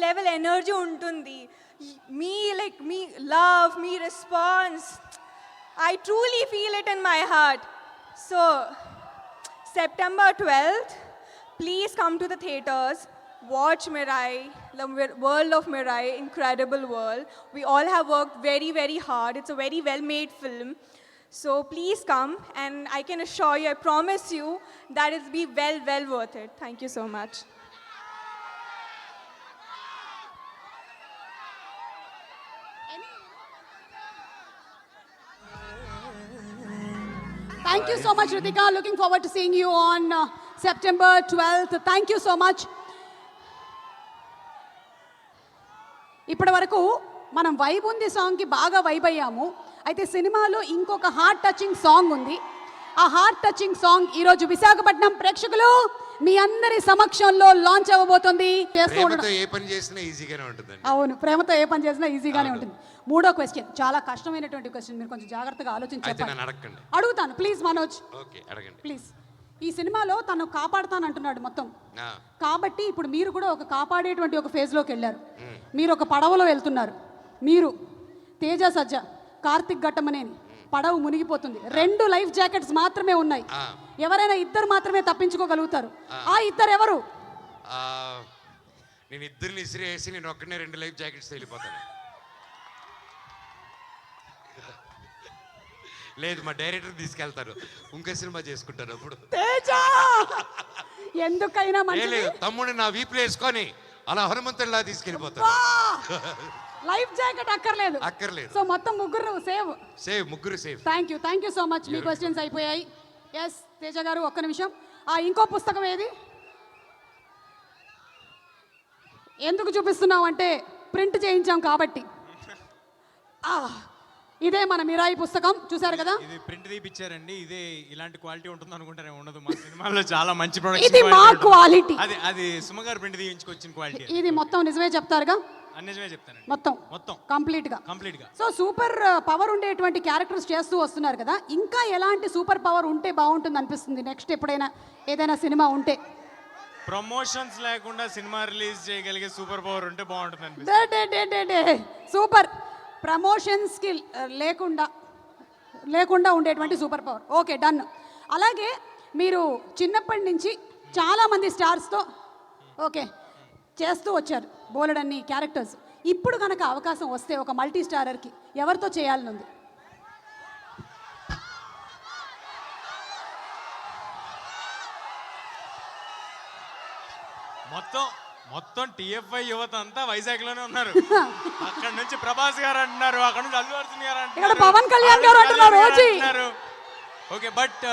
L: level energy untundi. Me love, me response. I truly feel it in my heart. So September 12th, please come to the theaters, watch Mirai, the world of Mirai, incredible world. We all have worked very, very hard. It's a very well-made film. So please come, and I can assure you, I promise you, that it'll be well worth it. Thank you so much.
D: Thank you so much, Ritika. Looking forward to seeing you on September 12th. Thank you so much. ఇప్పటి వరకు మనం vibe ఉంది సాంగ్కి బాగా vibe అయ్యాము. అయితే సినిమాలో ఇంకొక హార్ట్ టచింగ్ సాంగ్ ఉంది. ఆ హార్ట్ టచింగ్ సాంగ్ ఈరోజు విశాఖపట్నం ప్రేక్షకులు మీ అందరి సమక్షంలో లాంచ్ అవ్వబోతుంది.
C: ఏ పని చేసినా ఈజీగానే ఉంటుంది.
D: అవును, ప్రేమతో ఏ పని చేసినా ఈజీగానే ఉంటుంది. మూడో క్వశ్చన్ చాలా కష్టమైనటువంటి క్వశ్చన్, మీరు కొంచెం జాగ్రత్తగా ఆలోచించాలి. అడుగుతాను ప్లీజ్ మనోజ్. ప్లీజ్. ఈ సినిమాలో తను కాపాడుతానంటున్నాడు మొత్తం, కాబట్టి ఇప్పుడు మీరు కూడా ఒక కాపాడేటువంటి ఒక ఫేజ్లోకి వెళ్ళారు. మీరు ఒక పడవలో వెళ్తున్నారు. మీరు తేజ సజ్జ, కార్తిక్ ఘట్టమనేని, పడవ మునిగిపోతుంది. 2 లైఫ్ జాకెట్స్ మాత్రమే ఉన్నాయి. ఎవరైనా ఇద్దరు మాత్రమే తప్పించుకోగలుగుతారు. ఆ ఇద్దరు ఎవరు?
C: నేను ఇద్దరిని ఇసిరేసి నేను ఒక్కనే 2 లైఫ్ జాకెట్స్ వెళ్ళిపోతాను. లేదు, మా డైరెక్టర్ తీసుకెళ్తారు, ఇంకో సినిమా చేసుకుంటారు. అప్పుడు
D: ఎందుకైనా
C: తమ్ముడు నా వీపులు వేసుకొని అలా హనుమంతుడిలా తీసుకెళ్ళిపోతారు.
D: లైఫ్ జాకెట్ అక్కర్లేదు. సో మొత్తం ముగ్గురు
C: ముగ్గురు save.
D: Thank you so much. Me questions అయిపోయాయి. ఎస్ తేజ గారు, ఒక్క నిమిషం. ఇంకో పుస్తకం ఏది? ఎందుకు చూపిస్తున్నావు అంటే ప్రింట్ చేయించాం కాబట్టి. ఇదే మన మిరాయి పుస్తకం, చూసారు కదా.
F: ఇది ప్రింట్ తీపిచ్చారండి. ఇదే ఇలాంటి క్వాలిటీ ఉంటుంది అనుకుంటారే, ఉండదు. మా సినిమాలో చాలా మంచి ప్రొడక్షన్.
D: ఇది మా క్వాలిటీ.
F: అది సుమగారు ప్రింట్ తీయించుకొచ్చిన క్వాలిటీ.
D: ఇది మొత్తం నిజమే చెప్తారుగా?
F: నిజమే చెప్తాను.
D: మొత్తం కంప్లీట్ గా. సో సూపర్ పవర్ ఉండేటువంటి క్యారెక్టర్స్ చేస్తూ వస్తున్నారు కదా, ఇంకా ఎలాంటి సూపర్ పవర్ ఉంటే బాగుంటుంది అనిపిస్తుంది నెక్స్ట్ ఎప్పుడైనా ఏదైనా సినిమా ఉంటే?
F: ప్రమోషన్స్ లేకుండా సినిమా రిలీజ్ చేయగలిగే సూపర్ పవర్ ఉంటే బాగుంటుంది అనిపిస్తుంది.
D: సూపర్ ప్రమోషన్స్కి లేకుండా ఉండేటువంటి సూపర్ పవర్. Okay, done. అలాగే మీరు చిన్నప్పటి నుంచి చాలామంది స్టార్స్తో చేస్తూ వచ్చారు, బోలెడన్ని క్యారెక్టర్స్. ఇప్పుడు కనుక అవకాశం వస్తే ఒక మల్టీ స్టారర్కి ఎవరితో చేయాలని ఉంది?
F: మొత్తం టిఎఫ్ఐ యువత అంతా వైజాగ్ లోనే ఉన్నారు. అక్కడ నుంచి ప్రభాస్ గారు అంటున్నారు, అక్కడ నుంచి అల్లు అర్జున్ గారు అంటున్నారు,
D: పవన్ కళ్యాణ్ గారు అంటున్నారు.
F: ఓకే, బట్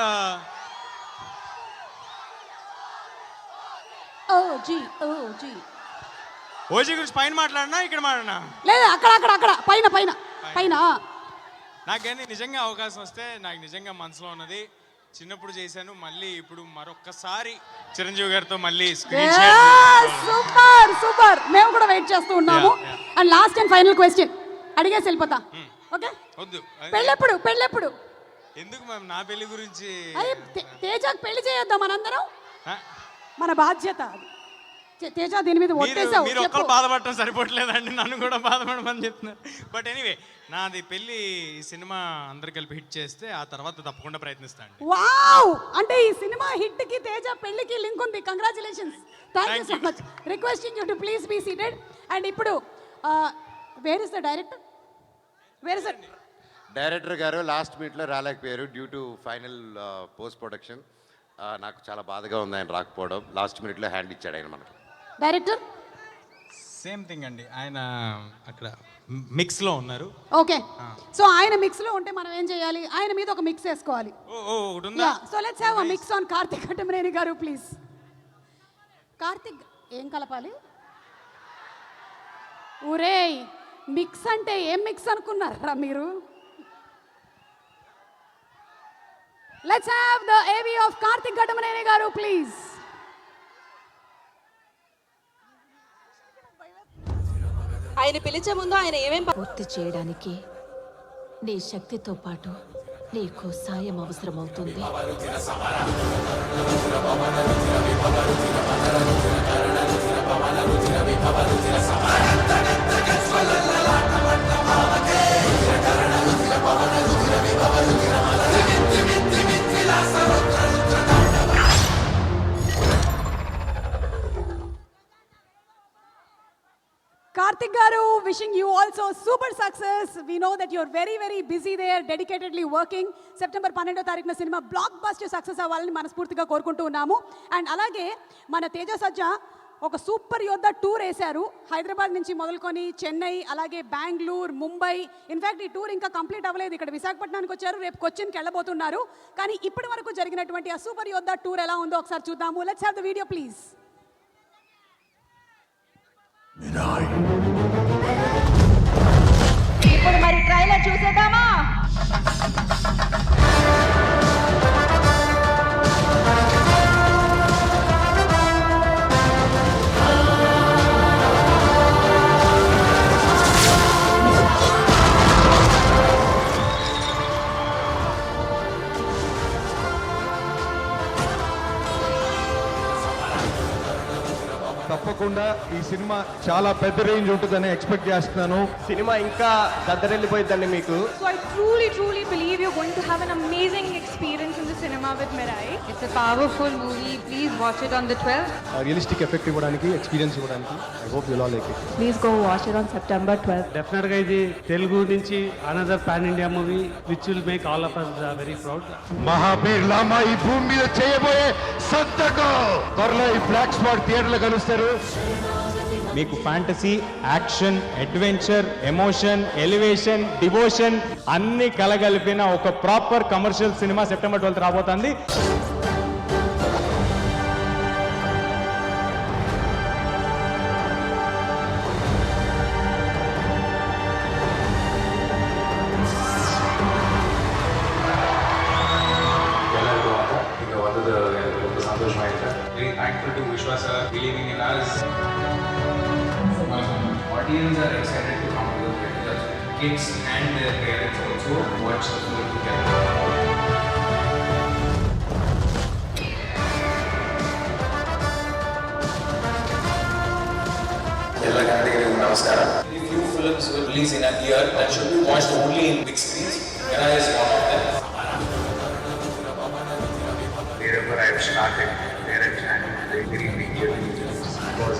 F: ఓజీ గురించి పైన మాట్లాడినా ఇక్కడ మాట్లాడినా
D: లేదు, అక్కడ పైన.
F: నాకేంటి నిజంగా అవకాశం వస్తే, నాకు నిజంగా మనసులో ఉన్నది, చిన్నప్పుడు చేశాను, మళ్ళీ ఇప్పుడు మరొక్కసారి చిరంజీవి గారితో మళ్ళీ
D: సూపర్. మేము కూడా వెయిట్ చేస్తూ ఉన్నాము. And last and final question అడిగేసి వెళ్ళిపోతా. ఓకే,
F: వద్దు.
D: పెళ్ళెప్పుడు?
F: ఎందుకు మ్యామ్, నా పెళ్లి గురించి?
D: తేజకి పెళ్లి చేయొద్దాం మనందరం, మన బాధ్యత. తేజ దీని మీద ఒట్టేసావు.
F: మీరు ఒక్కరు బాధపడటం సరిపోవట్లేదండి, నన్ను కూడా బాధపడమని చెప్తున్నారు. బట్ ఎనీవే, నాది పెళ్లి సినిమా అందరు కలిపి హిట్ చేస్తే ఆ తర్వాత తప్పకుండా ప్రయత్నిస్తాను.
D: వావ్, అంటే ఈ సినిమా హిట్ కి తేజ పెళ్లికి లింక్ ఉంది. Congratulations. Thank you so much. Requesting you to please be seated. And ఇప్పుడు where is the director?
C: Director గారు లాస్ట్ మీట్లో రాలేకపోయారు due to final post production. నాకు చాలా బాధగా ఉంది ఆయన రాకపోవడం. లాస్ట్ మినిట్లో హ్యాండ్ ఇచ్చాడు ఆయన మనకు.
D: డైరెక్టర్
F: సేమ్ థింగ్ అండి, ఆయన అక్కడ మిక్స్ లో ఉన్నారు.
D: ఓకే, సో ఆయన మిక్స్ లో ఉంటే మనం ఏం చేయాలి? ఆయన మీద ఒక మిక్స్ వేసుకోవాలి. So let's have a mix on Karthik Ghattamaneni గారు ప్లీజ్. కార్తిక్ ఏం కలపాలి? ఊరేయ్, మిక్స్ అంటే ఏం మిక్స్ అనుకున్నారా మీరు? లెట్స్ హావ్ ద ఏవి ఆఫ్ కార్తిక్ ఘట్టమనేని గారు ప్లీజ్.
B: ఆయన పిలిచే ముందు ఆయన ఏమేం
E: పూర్తి చేయడానికి నీ శక్తితో పాటు నీకు సాయం అవసరమవుతుంది.
D: Karthik garu, wishing you also super success. We know that you're very very busy there, dedicatedly working. September 12వ తారీఖున సినిమా బ్లాక్ బస్టర్ సక్సెస్ అవ్వాలని మనస్ఫూర్తిగా కోరుకుంటూ ఉన్నాము. అండ్ అలాగే మన తేజ సజ్జా ఒక సూపర్ యోద్ధ టూర్ వేశారు. హైదరాబాద్ నుంచి మొదలుకొని చెన్నై, అలాగే బెంగళూరు, ముంబై. ఇన్ఫ్యాక్ట్ ఈ టూర్ ఇంకా కంప్లీట్ అవ్వలేదు. ఇక్కడ విశాఖపట్నానికి వచ్చారు, రేపు కొచ్చిన్కి వెళ్ళబోతున్నారు. కానీ ఇప్పటి వరకు జరిగినటువంటి ఆ సూపర్ యోద్ధ టూర్ ఎలా ఉందో ఒకసారి చూద్దాము. Let's have the video please.
L: ఇప్పుడు మరి ట్రైలర్ చూసేద్దామా?
M: తప్పకుండా ఈ సినిమా చాలా పెద్ద రేంజ్ ఉంటుందని ఎక్స్పెక్ట్ చేస్తున్నాను. సినిమా ఇంకా దద్దరెళ్ళిపోయిందండి మీకు.
L: So I truly believe you're going to have an amazing experience in the cinema with Mirai.
E: It's a powerful movie. Please watch it on the 12th.
M: Realistic effect ఇవ్వడానికి, experience ఇవ్వడానికి. I hope you all like it.
L: Please go watch it on September 12th.
J: డెఫినెట్గా ఇది తెలుగు నుంచి another pan India movie which will make all of us very proud.
M: Mahabir Lama ఈ భూమి మీద చేయబోయే సంతకం. త్వరలో ఈ బ్లాక్ స్పాట్ థియేటర్లో కలుస్తారు.
F: మీకు fantasy, action, adventure, emotion, elevation, devotion అన్ని కలగలిపిన ఒక ప్రాపర్ కమర్షియల్ సినిమా సెప్టెంబర్ 12 రాబోతుంది.
N: Thankful to Vishwa sir believing in us. Audience are excited to come to the theatre. Kids and their parents also watch the film together. Namaskaram. Few films will release in a year that should be watched only in big screens. Mirai is one of them. Wherever I have started, where I started, very big journey because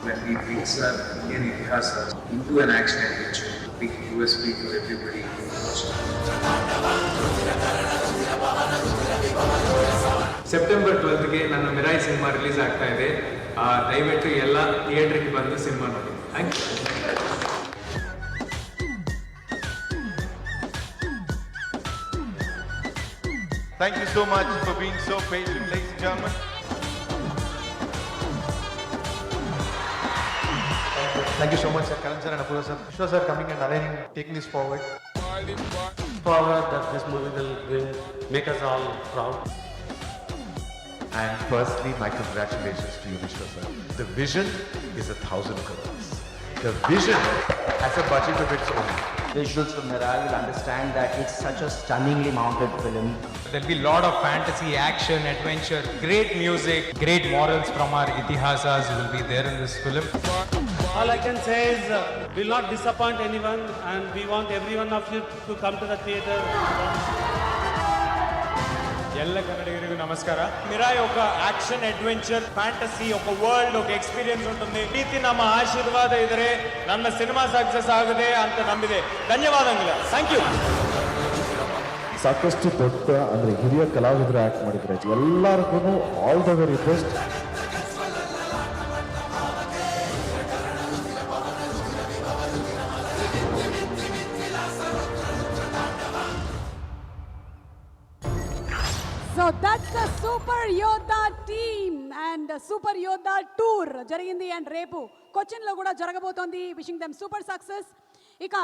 N: when we mix our Indian Itihasa into an action adventure, big USP for everybody to watch. September 12ಗೆ ನನ್ನ Mirai cinema release ಆಗ್ತಾ ಇದೆ. ದಯವಿಟ್ಟು ಎಲ್ಲ ಥಿಯೇಟರ್ಗೆ ಬಂದು ಸಿನಿಮಾ ನೋಡಿ. Thank you.
M: Thank you so much for being so patient, ladies and gentlemen. Thank you so much, sir. Karan sir and Apurva sir. Vishwa sir coming and aligning, taking this forward.
J: Forward that this movie will make us all proud.
M: And firstly, my congratulations to you, Vishwa sir. The vision is 1,000 crores. The vision has a budget of its own.
I: Visuals from Mirai will understand that it's such a stunningly mounted film.
F: There'll be a lot of fantasy, action, adventure, great music, great morals from our itihasas will be there in this film.
J: All I can say is we'll not disappoint anyone and we want every one of you to come to the theatre.
F: ಎಲ್ಲ ಕನ್ನಡಿಗರಿಗೂ ನಮಸ್ಕಾರ. ಮಿರಾಯ್ ఒక action, adventure, fantasy, ఒక world, ఒక experience ఉంటుంది. ಪ್ರೀತಿ ನಮ್ಮ ಆಶೀರ್ವಾದ ಇದ್ರೆ ನನ್ನ ಸಿನಿಮಾ ಸಕ್ಸಸ್ ಆಗಿದೆ ಅಂತ ನಂಬಿದೆ. ಧನ್ಯವಾದಗಳು. Thank you.
M: ಸಾಕಷ್ಟು ದೊಡ್ಡ ಅಂದ್ರೆ ಹಿರಿಯ ಕಲಾವಿದರು ಆಕ್ಟ್ ಮಾಡಿದ್ದಾರೆ. ಎಲ್ಲರಿಗೂ all the very best.
D: So that's the Super Yodha team and Super Yodha tour జరిగింది అండ్ రేపు కొచ్చిన్లో కూడా జరగబోతోంది. Wishing them super success. ఇక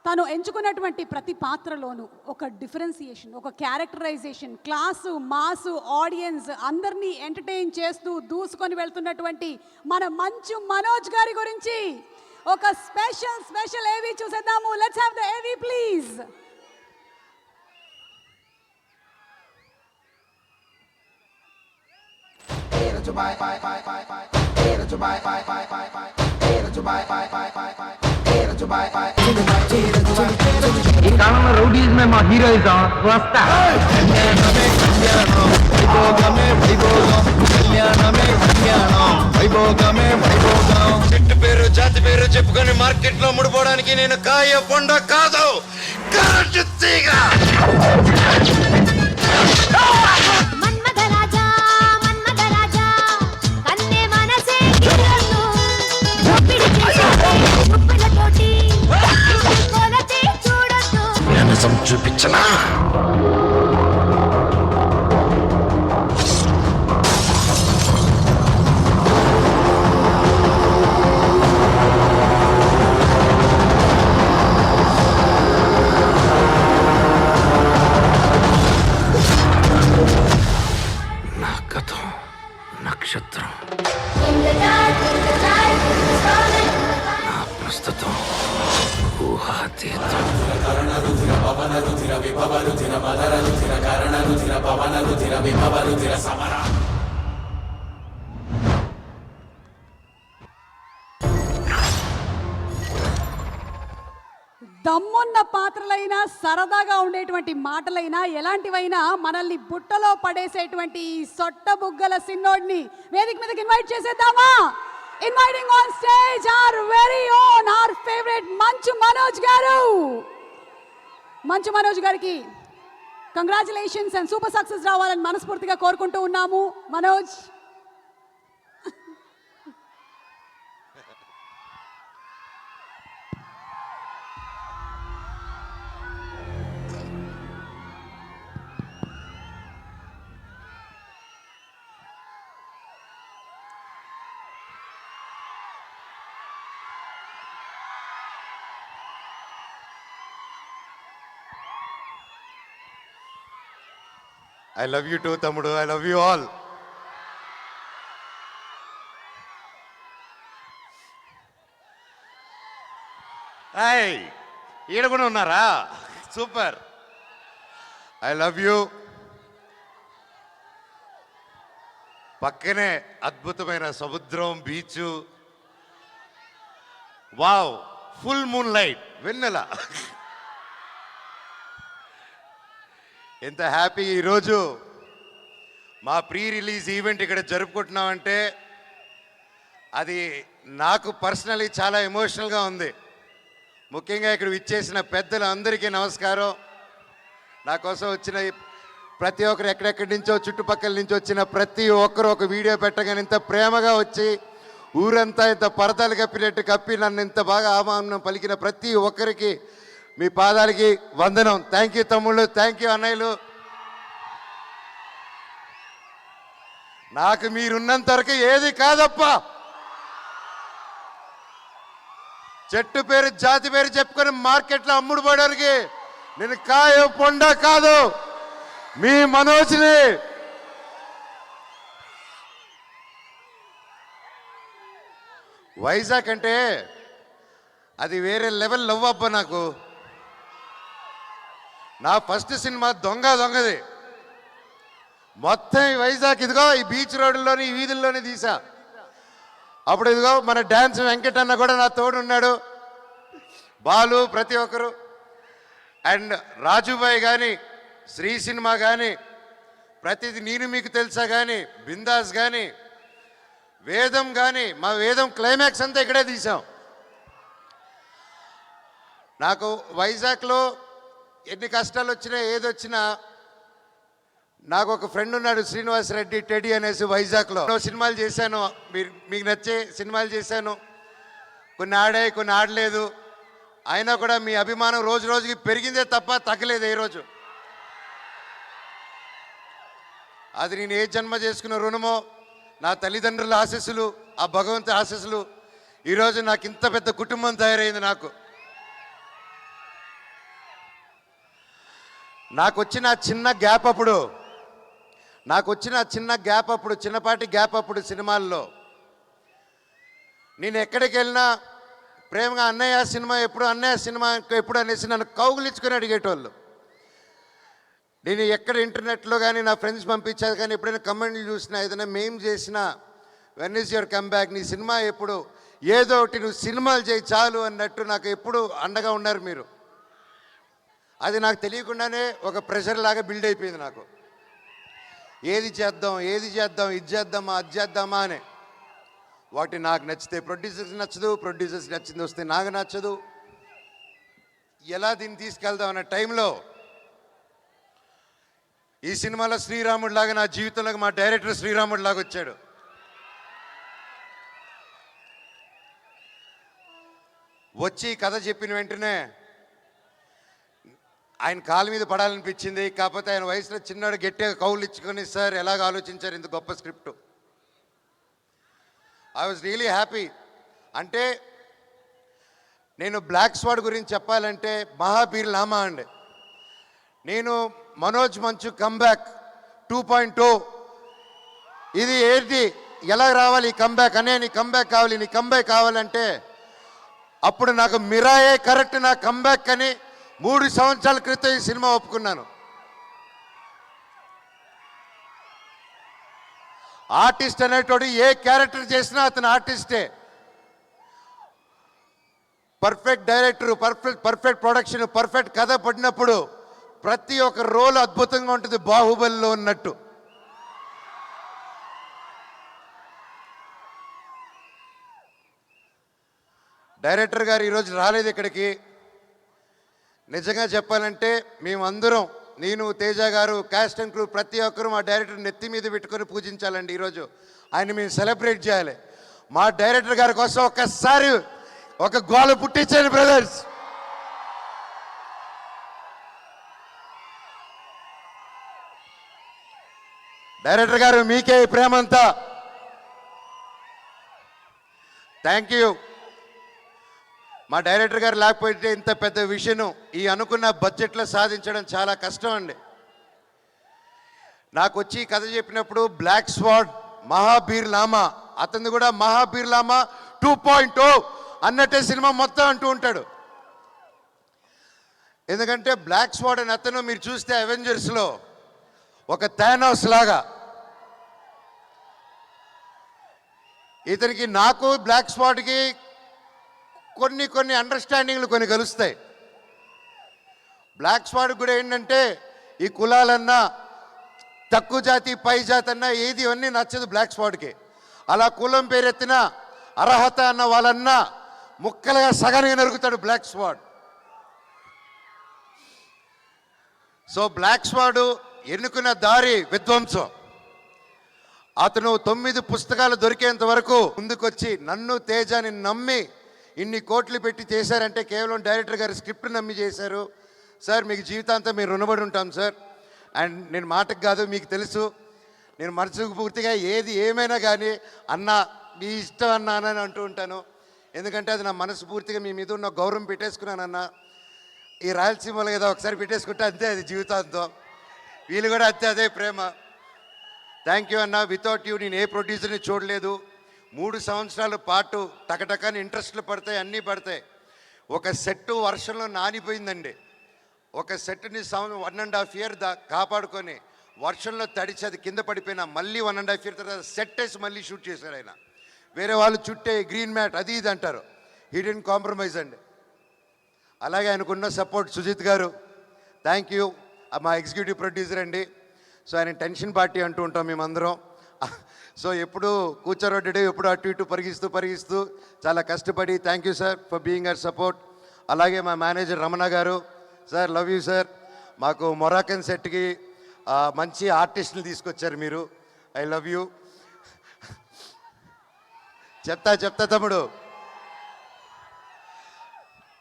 D: తను ఎంచుకున్నటువంటి ప్రతి పాత్రలోనూ ఒక డిఫరెన్సియేషన్, ఒక క్యారెక్టరైజేషన్, క్లాసు, మాసు, ఆడియన్స్ అందరినీ ఎంటర్టైన్ చేస్తూ దూసుకొని వెళ్తున్నటువంటి మన మంచు మనోజ్ గారి గురించి ఒక స్పెషల్ ఏవి చూసేద్దాము. లెట్స్ హ్యావ్ ద ఏవి ప్లీజ్. Bye.
I: ఈ కాలంలో రౌడీజమే మా హీరోయిజం వస్తా
C: చెట్టు పేరు జాతి పేరు చెప్పుకొని మార్కెట్ లో ముడిపోవడానికి నేను కాయ పొండ కాదు కరెంటు తీగ. నిజం చూపించనా? నా గతం నక్షత్రం, నా ప్రస్తుతం ఊహాతీతం.
D: దమ్మున్న పాత్రలైనా సరదాగా ఉండేటువంటి మాటలైనా ఎలాంటివైనా మనల్ని బుట్టలో పడేసేటువంటి ఈ సొట్ట బుగ్గల సిన్నోడిని వేదిక మీదకి ఇన్వైట్ చేసేద్దామా? Inviting on stage our very own our favourite Manchu Manoj గారు. మంచు మనోజ్ గారికి కంగ్రాచులేషన్స్ అండ్ సూపర్ సక్సెస్ రావాలని మనస్ఫూర్తిగా కోరుకుంటూ ఉన్నాము. Manoj,
C: I love you too, తమ్ముడు. I love you all. Hi, ఈడ కూడా ఉన్నారా? సూపర్. I love you. పక్కనే అద్భుతమైన సముద్రం, beach. Wow, full moon light, వెన్నెల. ఎంత హ్యాపీ. ఈరోజు మా ప్రీ రిలీజ్ ఈవెంట్ ఇక్కడ జరుపుకుంటున్నామంటే అది నాకు పర్సనలీ చాలా ఎమోషనల్గా ఉంది. ముఖ్యంగా ఇక్కడ విచ్చేసిన పెద్దలందరికీ నమస్కారం. నా కోసం వచ్చిన ప్రతి ఒక్కరు, ఎక్కడెక్కడి నుంచో చుట్టుపక్కల నుంచి వచ్చిన ప్రతి ఒక్కరు ఒక వీడియో పెట్టగానే ఇంత ప్రేమగా వచ్చి ఊరంతా ఇంత పరదాలు కప్పినట్టు కప్పి నన్ను ఇంత బాగా ఆహ్వానం పలికిన ప్రతి ఒక్కరికి మీ పాదాలకి వందనం. థ్యాంక్ యూ తమ్ముళ్ళు, థ్యాంక్ యూ అన్నయ్యలు. నాకు మీరున్నంత వరకు ఏది కాదప్ప. చెట్టు పేరు జాతి పేరు చెప్పుకొని మార్కెట్లో అమ్ముడు పోవడానికి నేను కాయ పొండ కాదు, మీ మనోజ్ని. వైజాగ్ అంటే అది వేరే లెవెల్ లవ్ అబ్బా. నాకు నా ఫస్ట్ సినిమా దొంగది. మొత్తం ఈ వైజాగ్ ఇదిగో ఈ బీచ్ రోడ్డులోని ఈ వీధుల్లోనే తీసా. అప్పుడు ఇదిగో మన డ్యాన్స్ వెంకటన్న కూడా నా తోడు ఉన్నాడు, బాలు, ప్రతి ఒక్కరు. అండ్ రాజుబాయ్ కానీ, శ్రీ సినిమా కానీ, ప్రతిది నేను మీకు తెలుసా కానీ, బిందాస్ కానీ, వేదం కానీ, మా వేదం క్లైమాక్స్ అంతా ఇక్కడే తీసాం. నాకు వైజాగ్లో ఎన్ని కష్టాలు వచ్చినా ఏదొచ్చినా నాకు ఒక ఫ్రెండ్ ఉన్నాడు, శ్రీనివాస్ రెడ్డి, టెడీ అనేసి. వైజాగ్లో సినిమాలు చేశాను, మీకు నచ్చే సినిమాలు చేశాను. కొన్ని ఆడాయి, కొన్ని ఆడలేదు. అయినా కూడా మీ అభిమానం రోజు రోజుకి పెరిగిందే తప్ప తగ్గలేదు ఏ రోజు. అది నేను ఏ జన్మ చేసుకున్న రుణమో, నా తల్లిదండ్రుల ఆశీస్సులు, ఆ భగవంతుని ఆశీస్సులు. ఈరోజు నాకు ఇంత పెద్ద కుటుంబం తయారైంది. నాకు వచ్చిన చిన్న గ్యాప్ అప్పుడు, చిన్నపాటి గ్యాప్ అప్పుడు సినిమాల్లో నేను ఎక్కడికి వెళ్ళినా ప్రేమగా అన్నయ్య సినిమా ఎప్పుడు అనేసి నన్ను కౌగులించుకొని అడిగేటోళ్ళు. నేను ఎక్కడ ఇంటర్నెట్లో కానీ నా ఫ్రెండ్స్ పంపించారు కానీ ఎప్పుడైనా కమెంట్లు చూసినా, ఏదైనా మేం చేసినా వెన్ ఈజ్ యువర్ కమ్బ్యాక్, నీ సినిమా ఎప్పుడు, ఏదో ఒకటి నువ్వు సినిమాలు చేయి చాలు అన్నట్టు నాకు ఎప్పుడు అండగా ఉన్నారు మీరు. అది నాకు తెలియకుండానే ఒక ప్రెషర్ లాగా బిల్డ్ అయిపోయింది నాకు. ఏది చేద్దాం ఇది చేద్దామా అది చేద్దామా అని. వాటి నాకు నచ్చితే ప్రొడ్యూసర్స్ నచ్చదు, ప్రొడ్యూసర్స్ నచ్చింది వస్తే నాకు నచ్చదు. ఎలా దీన్ని తీసుకెళ్దాం అన్న టైంలో ఈ సినిమాలో శ్రీరాముడు లాగా నా జీవితంలోకి మా డైరెక్టర్ శ్రీరాముడు లాగా వచ్చాడు. వచ్చి కథ చెప్పిన వెంటనే ఆయన కాళ్ళ మీద పడాలనిపించింది. కాకపోతే ఆయన వయసులో చిన్నాడు గట్టిగా కౌలు ఇచ్చుకొని, సార్ ఎలాగ ఆలోచించారు ఇంత గొప్ప script. I was really happy. అంటే నేను బ్లాక్ స్వాడ్ గురించి చెప్పాలంటే మహాబీర్ లామా అండి. నేను మనోజ్ మంచు కమ్బ్యాక్ 2.0, ఇది ఏంటి, ఎలా రావాలి ఈ కంబ్యాక్ అనే, నీ కంబ్యాక్ కావాలి, నీ కంబ్యాక్ కావాలంటే అప్పుడు నాకు మిరాయే కరెక్ట్ నా కంబ్యాక్ అని 3 సంవత్సరాల క్రితం ఈ సినిమా ఒప్పుకున్నాను. ఆర్టిస్ట్ అనేటోడు ఏ క్యారెక్టర్ చేసినా అతను ఆర్టిస్టే. Perfect director, perfect production, perfect కథ పడినప్పుడు ప్రతి ఒక్క రోల్ అద్భుతంగా ఉంటుంది, బాహుబలిలో ఉన్నట్టు. డైరెక్టర్ గారు ఈరోజు రాలేదు ఇక్కడికి. నిజంగా చెప్పాలంటే మేమందరం, నేను, తేజ గారు, క్యాస్ట్ అండ్ క్రూ, ప్రతి ఒక్కరూ మా డైరెక్టర్ నెత్తి మీద పెట్టుకొని పూజించాలండి. ఈరోజు ఆయన మేము సెలబ్రేట్ చేయాలి. మా డైరెక్టర్ గారి కోసం ఒక్కసారి ఒక గోల పుట్టించండి బ్రదర్స్. డైరెక్టర్ గారు మీకే ఈ ప్రేమంతా. Thank you. మా డైరెక్టర్ గారు లేకపోతే ఇంత పెద్ద విషయం ఈ అనుకున్న బడ్జెట్లో సాధించడం చాలా కష్టం అండి. నాకు వచ్చి కథ చెప్పినప్పుడు బ్లాక్ స్వాడ్, మహాబీర్ లామా, అతను కూడా మహాబీర్ లామా 2.0 అన్నట్టే సినిమా మొత్తం అంటూ ఉంటాడు. ఎందుకంటే బ్లాక్ స్వాడ్ అని అతను మీరు చూస్తే అవెంజర్స్లో ఒక థానోస్ లాగా, ఇతనికి నాకు బ్లాక్ స్వాడ్కి కొన్ని అండర్స్టాండింగ్లు కొన్ని కలుస్తాయి. బ్లాక్ స్వాడ్ కూడా ఏంటంటే ఈ కులాలన్నా, తక్కువ జాతి పై జాతి అన్నా ఏది ఇవన్నీ నచ్చదు బ్లాక్ స్వాడ్కి. అలా కులం పేరెత్తిన అర్హత అన్న వాళ్ళన్నా ముక్కలుగా సగానికి నరుగుతాడు బ్లాక్ స్వాడ్. సో బ్లాక్ స్వాడ్ ఎన్నుకున్న దారి విధ్వంసం. అతను 9 పుస్తకాలు దొరికేంత వరకు ముందుకొచ్చి నన్ను, తేజాని నమ్మి ఇన్ని కోట్లు పెట్టి చేశారంటే కేవలం డైరెక్టర్ గారి స్క్రిప్ట్ నమ్మి చేశారు. సార్ మీకు జీవితాంతం మీరు రుణపడి ఉంటాం సార్. అండ్ నేను మాటకు కాదు, మీకు తెలుసు నేను మనసుకు పూర్తిగా ఏది ఏమైనా కానీ అన్న మీ ఇష్టం అన్నా అని అంటూ ఉంటాను. ఎందుకంటే అది నా మనసు పూర్తిగా మీ మీద ఉన్న గౌరవం పెట్టేసుకున్నానన్న. ఈ రాయలసీమలో ఏదో ఒకసారి పెట్టేసుకుంటే అంతే, అది జీవితాంతం. వీళ్ళు కూడా అంతే, అదే ప్రేమ. థ్యాంక్ యూ అన్న. వితౌట్ యూ నేను ఏ ప్రొడ్యూసర్ని చూడలేదు. 3 సంవత్సరాల పాటు టకటకని ఇంట్రెస్ట్లు పడతాయి, అన్నీ పడతాయి. ఒక సెట్ వర్షంలో నానిపోయిందండి. ఒక సెట్ని 1.5 ఇయర్ కాపాడుకొని వర్షంలో తడిచి అది కింద పడిపోయినా మళ్ళీ 1.5 ఇయర్ తర్వాత సెట్ వేసి మళ్ళీ షూట్ చేశారు ఆయన. వేరే వాళ్ళు చుట్టే గ్రీన్ మ్యాట్ అది ఇది అంటారు. హీ డిడ్ంట్ కాంప్రమైజ్ అండి. అలాగే ఆయనకున్న సపోర్ట్ సుజిత్ గారు, థ్యాంక్ యూ. మా ఎగ్జిక్యూటివ్ ప్రొడ్యూసర్ అండి. సో ఆయన టెన్షన్ పార్టీ అంటూ ఉంటాం మేమందరం. సో ఎప్పుడు కూర్చోరొడ్డి, ఎప్పుడు అటు ఇటు పరిగిస్తూ చాలా కష్టపడి, thank you sir for being our support. అలాగే మా మేనేజర్ రమణ గారు, సార్ లవ్ యూ సార్. మాకు మొరాకన్ సెట్కి మంచి ఆర్టిస్టులు తీసుకొచ్చారు మీరు. I love you. చెప్తా తమ్ముడు.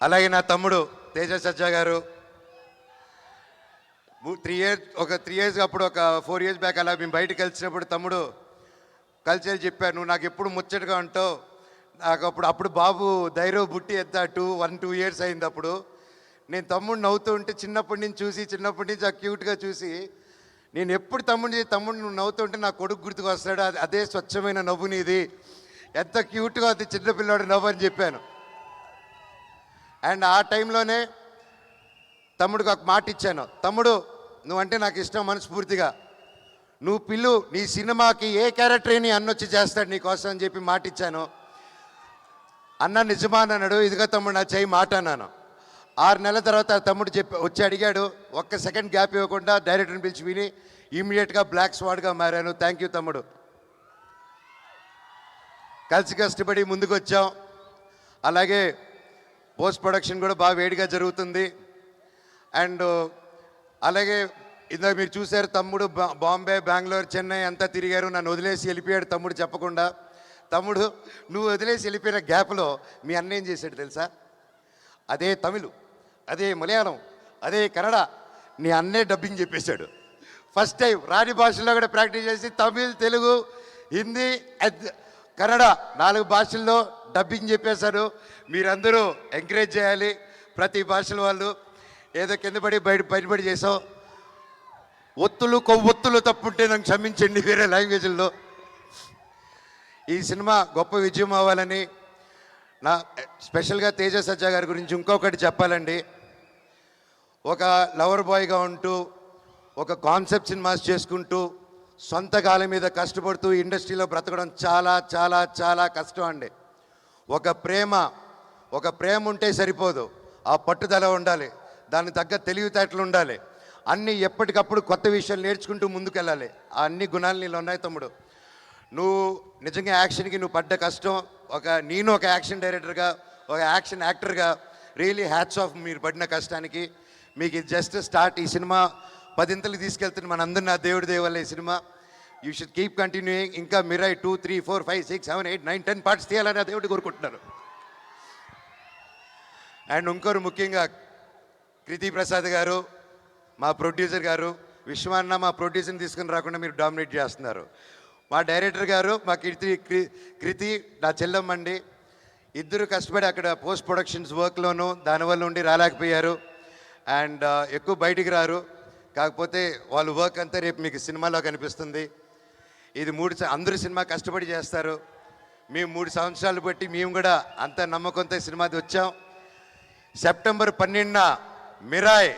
C: అలాగే నా తమ్ముడు తేజ సజ్జా గారు 3 ఇయర్స్ అప్పుడు ఒక 4 ఇయర్స్ బ్యాక్ అలా మేము బయటకు కలిసినప్పుడు తమ్ముడు కలిసి చెప్పారు, నువ్వు నాకు ఎప్పుడు ముచ్చటగా ఉంటావు. నాకు అప్పుడు బాబు ధైర్యం బుట్టి ఎత్తా 1-2 ఇయర్స్ అయింది. అప్పుడు నేను తమ్ముడు నవ్వుతూ ఉంటే చిన్నప్పటి నుంచి ఆ క్యూట్గా చూసి నేను ఎప్పుడు తమ్ముడు నువ్వు నవ్వుతూ ఉంటే నా కొడుకు గుర్తుకు వస్తాడు, అదే స్వచ్ఛమైన నవ్వు నీది, ఎంత క్యూట్గా అది చిన్నపిల్లాడు నవ్వు అని చెప్పాను. అండ్ ఆ టైంలోనే తమ్ముడికి ఒక మాట ఇచ్చాను, తమ్ముడు నువ్వంటే నాకు ఇష్టం మనస్ఫూర్తిగా, నువ్వు పిల్లు, నీ సినిమాకి ఏ క్యారెక్టర్ నీ అన్నొచ్చి చేస్తాడు నీకోసం అని చెప్పి మాట ఇచ్చాను. అన్న నిజమా అని అన్నాడు. ఇదిగో తమ్ముడు నా చేయి మాట అన్నాను. 6 నెలల తర్వాత తమ్ముడు వచ్చి అడిగాడు. ఒక్క సెకండ్ గ్యాప్ ఇవ్వకుండా డైరెక్టర్ని పిలిచి విని ఇమీడియట్గా బ్లాక్ స్వాడ్గా మారాను. థ్యాంక్ యూ తమ్ముడు. కలిసి కష్టపడి ముందుకు వచ్చాం. అలాగే పోస్ట్ ప్రొడక్షన్ కూడా బాగా వేడిగా జరుగుతుంది. అండ్ అలాగే ఇందాక మీరు చూశారు, తమ్ముడు బాంబే, బెంగళూరు, చెన్నై అంతా తిరిగారు. నన్ను వదిలేసి వెళ్ళిపోయాడు తమ్ముడు చెప్పకుండా. తమ్ముడు నువ్వు వదిలేసి వెళ్ళిపోయిన గ్యాప్లో మీ అన్న ఏం చేశాడు తెలుసా? అదే తమిళ్, అదే మలయాళం, అదే కన్నడ నీ అన్నే డబ్బింగ్ చెప్పేశాడు. ఫస్ట్ టైం రాని భాషల్లో కూడా ప్రాక్టీస్ చేసి తమిళ్, తెలుగు, హిందీ, కన్నడ 4 భాషల్లో డబ్బింగ్ చెప్పేశారు. మీరందరూ ఎంకరేజ్ చేయాలి. ప్రతి భాషల వాళ్ళు ఏదో కింద పడి బయటపడి చేసాం. కొవ్వొత్తులు తప్పుంటే నాకు క్షమించండి వేరే లాంగ్వేజ్ల్లో. ఈ సినిమా గొప్ప విజయం అవ్వాలని నా స్పెషల్గా తేజ సజ్జా గారి గురించి ఇంకొకటి చెప్పాలండి. ఒక లవర్ బాయ్గా ఉంటూ ఒక కాన్సెప్ట్ సినిమాస్ చేసుకుంటూ సొంత కాళ్ళ మీద కష్టపడుతూ ఇండస్ట్రీలో బ్రతకడం చాలా చాలా చాలా కష్టం అండి. ఒక ప్రేమ ఉంటే సరిపోదు, ఆ పట్టుదల ఉండాలి, దానికి తగ్గ తెలివితేటలు ఉండాలి, అన్నీ ఎప్పటికప్పుడు కొత్త విషయాలు నేర్చుకుంటూ ముందుకెళ్ళాలి. ఆ అన్ని గుణాలు నీళ్ళు ఉన్నాయి తమ్ముడు. నువ్వు నిజంగా యాక్షన్కి నువ్వు పడ్డ కష్టం, నేను ఒక యాక్షన్ డైరెక్టర్గా, ఒక యాక్షన్ యాక్టర్గా రియలీ హ్యాట్స్ ఆఫ్ మీరు పడిన కష్టానికి. మీకు ఇది జస్ట్ స్టార్ట్. ఈ సినిమా 10 ఇంతలు తీసుకెళ్తుంది మనందరినీ ఆ దేవుడి దేవల్ల ఈ cinema. You should keep continuing. ఇంకా మిరాయ్ 2, 3, 4, 5, 6, 7, 8, 9, 10 పార్ట్స్ తీయాలని ఆ దేవుడి కోరుకుంటున్నాను. అండ్ ఇంకోరు ముఖ్యంగా కృతి ప్రసాద్ గారు, మా ప్రొడ్యూసర్ గారు, విశ్వాన్న మా ప్రొడ్యూసర్ని తీసుకుని రాకుండా మీరు డామినేట్ చేస్తున్నారు. మా డైరెక్టర్ గారు, మా కృతి నా చెల్లమ్మండి. ఇద్దరు కష్టపడి అక్కడ పోస్ట్ ప్రొడక్షన్స్ వర్క్లోనూ దానివల్ల ఉండి రాలేకపోయారు. అండ్ ఎక్కువ బయటికి రారు. కాకపోతే వాళ్ళ వర్క్ అంతా రేపు మీకు సినిమాలో కనిపిస్తుంది. ఇది అందరూ సినిమా కష్టపడి చేస్తారు. మేము 3 సంవత్సరాలు బట్టి మేము కూడా అంత నమ్మకంతో సినిమాది వచ్చాం. సెప్టెంబర్ 12న మిరాయ్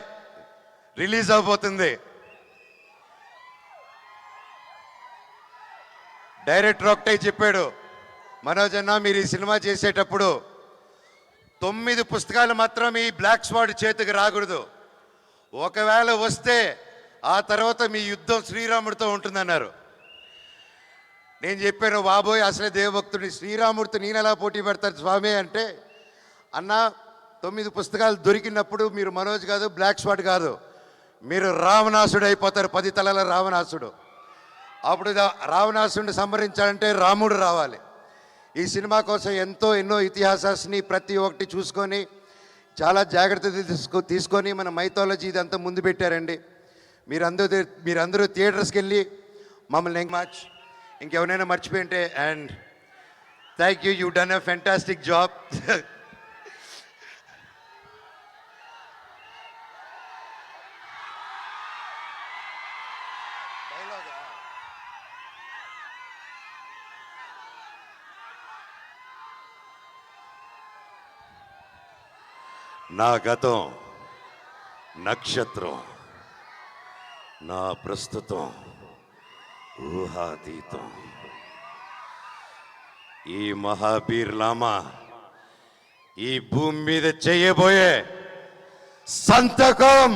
C: రిలీజ్ అవబోతుంది. డైరెక్టర్ ఒకటే చెప్పాడు, మనోజ్ అన్న మీరు ఈ సినిమా చేసేటప్పుడు 9 పుస్తకాలు మాత్రం ఈ బ్లాక్ స్వాడ్ చేతికి రాకూడదు. ఒకవేళ వస్తే ఆ తర్వాత మీ యుద్ధం శ్రీరాముడితో ఉంటుందన్నారు. నేను చెప్పాను, బాబోయ్ అసలే దేవభక్తుడిని, శ్రీరాముడితో నేను ఎలా పోటీ పెడతారు స్వామి అంటే, అన్న 9 పుస్తకాలు దొరికినప్పుడు మీరు మనోజ్ కాదు, బ్లాక్ స్వాడ్ కాదు, మీరు రావణాసుడు అయిపోతారు, 10 తలల రావణాసుడు. అప్పుడు రావణాసుడిని సంహరించాలంటే రాముడు రావాలి. ఈ సినిమా కోసం ఎన్నో ఇతిహాసాన్ని ప్రతి ఒక్కటి చూసుకొని చాలా జాగ్రత్తలు తీసుకొని మన మైథాలజీ ఇదంతా ముందు పెట్టారండి. మీరందరూ థియేటర్స్కి వెళ్ళి మమ్మల్ని ఇంకెవరైనా మర్చిపోయింటే, and thank you done a fantastic job. నా గతం నక్షత్రం, నా ప్రస్తుతం ఊహాతీతం. ఈ మహాబీర్ లామా ఈ భూమి మీద చేయబోయే సంతకం.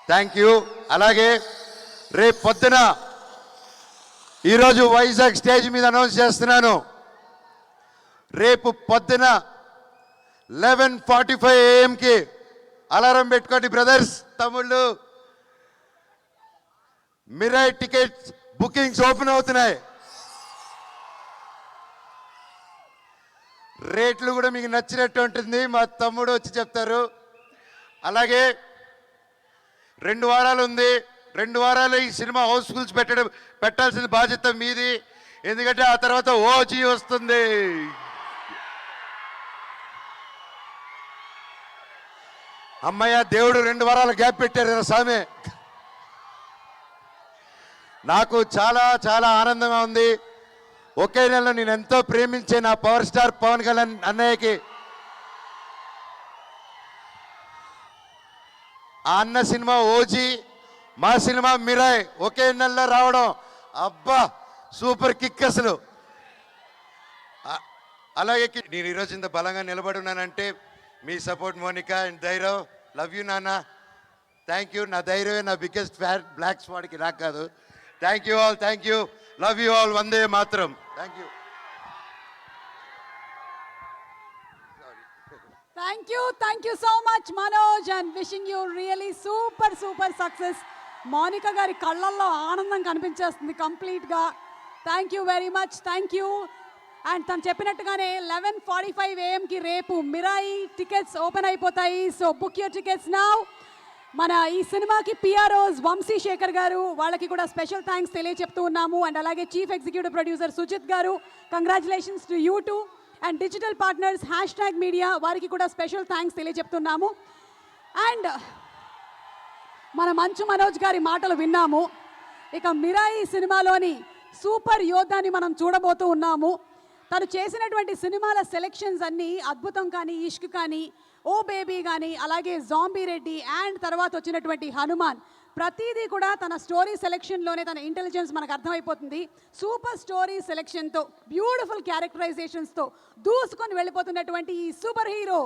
C: Thank you. అలాగే రేపు పొద్దున ఈరోజు వైజాగ్ స్టేజ్ మీద అనౌన్స్ చేస్తున్నాను, రేపు పొద్దున 11:45 AM అలారం పెట్టుకోండి బ్రదర్స్, తమ్ముళ్ళు. మిరాయ్ టికెట్స్ బుకింగ్స్ ఓపెన్ అవుతున్నాయి. రేట్లు కూడా మీకు నచ్చినట్టు ఉంటుంది, మా తమ్ముడు వచ్చి చెప్తారు. అలాగే 2 వారాలు ఉంది. 2 వారాలు ఈ సినిమా హౌస్ఫుల్స్ పెట్టాల్సిన బాధ్యత మీది. ఎందుకంటే ఆ తర్వాత ఓజీ వస్తుంది. అమ్మయ్య దేవుడు 2 వారాల గ్యాప్ పెట్టారు స్వామి. నాకు చాలా చాలా ఆనందంగా ఉంది. ఒకే నెలలో నేను ఎంతో ప్రేమించే నా పవర్ స్టార్ పవన్ కళ్యాణ్ అన్నయ్యకి ఆ అన్న సినిమా ఓజీ మా సినిమా మిరాయ్ ఒకే నెలలో రావడం అబ్బా సూపర్ కిక్ అసలు. అలాగే నేను ఈరోజు ఇంత బలంగా నిలబడి ఉన్నానంటే మీ సపోర్ట్ మోనికా అండ్ ధైర్యం. లవ్ యూ నాన్న, థ్యాంక్ యూ. నా ధైర్యమే నా బిగ్గెస్ట్ ఫ్యాన్, బ్లాక్ స్వాడ్కి నాకు కాదు. Thank you all, thank you, love you all, వందే మాత్రం. Thank you.
D: Thank you so much Manoj and wishing you really super success. Monika గారి కళ్ళల్లో ఆనందం కనిపించేస్తుంది కంప్లీట్గా. Thank you very much, thank you. And తను చెప్పినట్టుగానే 11:45 AM రేపు మిరాయి టికెట్స్ ఓపెన్ అయిపోతాయి. So book your tickets now. మన ఈ సినిమాకి పిఆర్ఓస్ వంశీ శేఖర్ గారు, వాళ్ళకి కూడా స్పెషల్ థ్యాంక్స్ తెలియచెప్తూ ఉన్నాము. అండ్ అలాగే చీఫ్ ఎగ్జిక్యూటివ్ ప్రొడ్యూసర్ సుజిత్ గారు, congratulations to you two. And digital partners #media, వారికి కూడా స్పెషల్ థ్యాంక్స్ తెలియచెప్తున్నాము. అండ్ మన మంచు మనోజ్ గారి మాటలు విన్నాము. ఇక మిరాయి సినిమాలోని సూపర్ యోధాని మనం చూడబోతూ ఉన్నాము. తను చేసినటువంటి సినిమాల సెలెక్షన్స్ అన్నీ అద్భుతం. కానీ ఇష్క్ కానీ, ఓ బేబీ కానీ, అలాగే జాంబీ రెడ్డి అండ్ తర్వాత వచ్చినటువంటి హనుమాన్, ప్రతిదీ కూడా తన స్టోరీ సెలెక్షన్లోనే తన ఇంటెలిజెన్స్ మనకు అర్థమైపోతుంది. సూపర్ స్టోరీ సెలెక్షన్తో, బ్యూటిఫుల్ క్యారెక్టరైజేషన్స్తో దూసుకొని వెళ్ళిపోతున్నటువంటి ఈ సూపర్ హీరో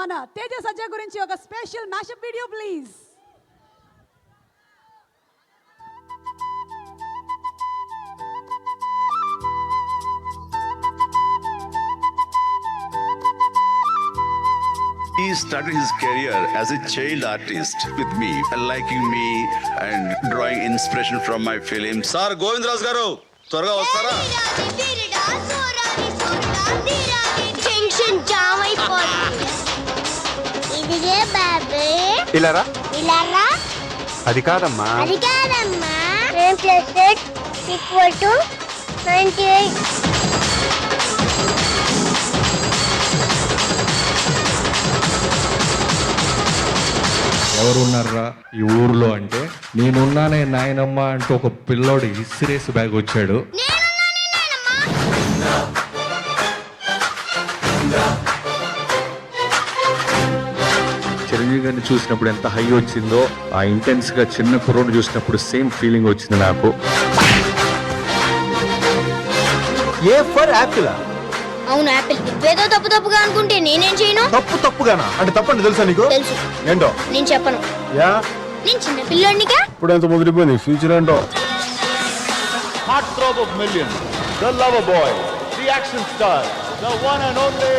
D: మన తేజ సజ్జా గురించి ఒక special mashup video please.
O: He started his career as a child artist with me, liking me and drawing inspiration from my films. Sir, Govindraj garu, త్వరగా వస్తారా?
P: Tension jam అయిపోతుంది. ఇదిగే బాబే.
Q: ఇలారా?
P: ఇలారా?
Q: అది కాదమ్మా.
P: అది కాదమ్మా. 9 + 8 = 98.
R: ఎవరున్నారా ఈ ఊర్లో అంటే, నేనున్నానే నాయనమ్మ అంటూ ఒక పిల్లోడు ఇసిరేస్ బ్యాగ్ వచ్చాడు. చిరంజీవి గారిని చూసినప్పుడు ఎంత హై వచ్చిందో, ఆ ఇంటెన్స్ గా చిన్న కుర్రోడు చూసినప్పుడు సేమ్ ఫీలింగ్ వచ్చింది నాకు.
Q: A for Apple?
P: అవును యాపిల్. ఏదో తప్పుగా అనుకుంటే నేనేం చేయను.
Q: తప్పుగానా? అంటే తప్పండి తెలుసా నీకు?
P: తెలుసు.
Q: ఏంటో?
P: నేను చెప్పను.
Q: యా,
P: నేను చిన్న పిల్లోడినిగా.
Q: ఇప్పుడు ఎంత ముదిరిపోయింది ఫ్యూచర్ ఏంటో.
O: Heart throb of millions, the lover boy, the action star, the one and only.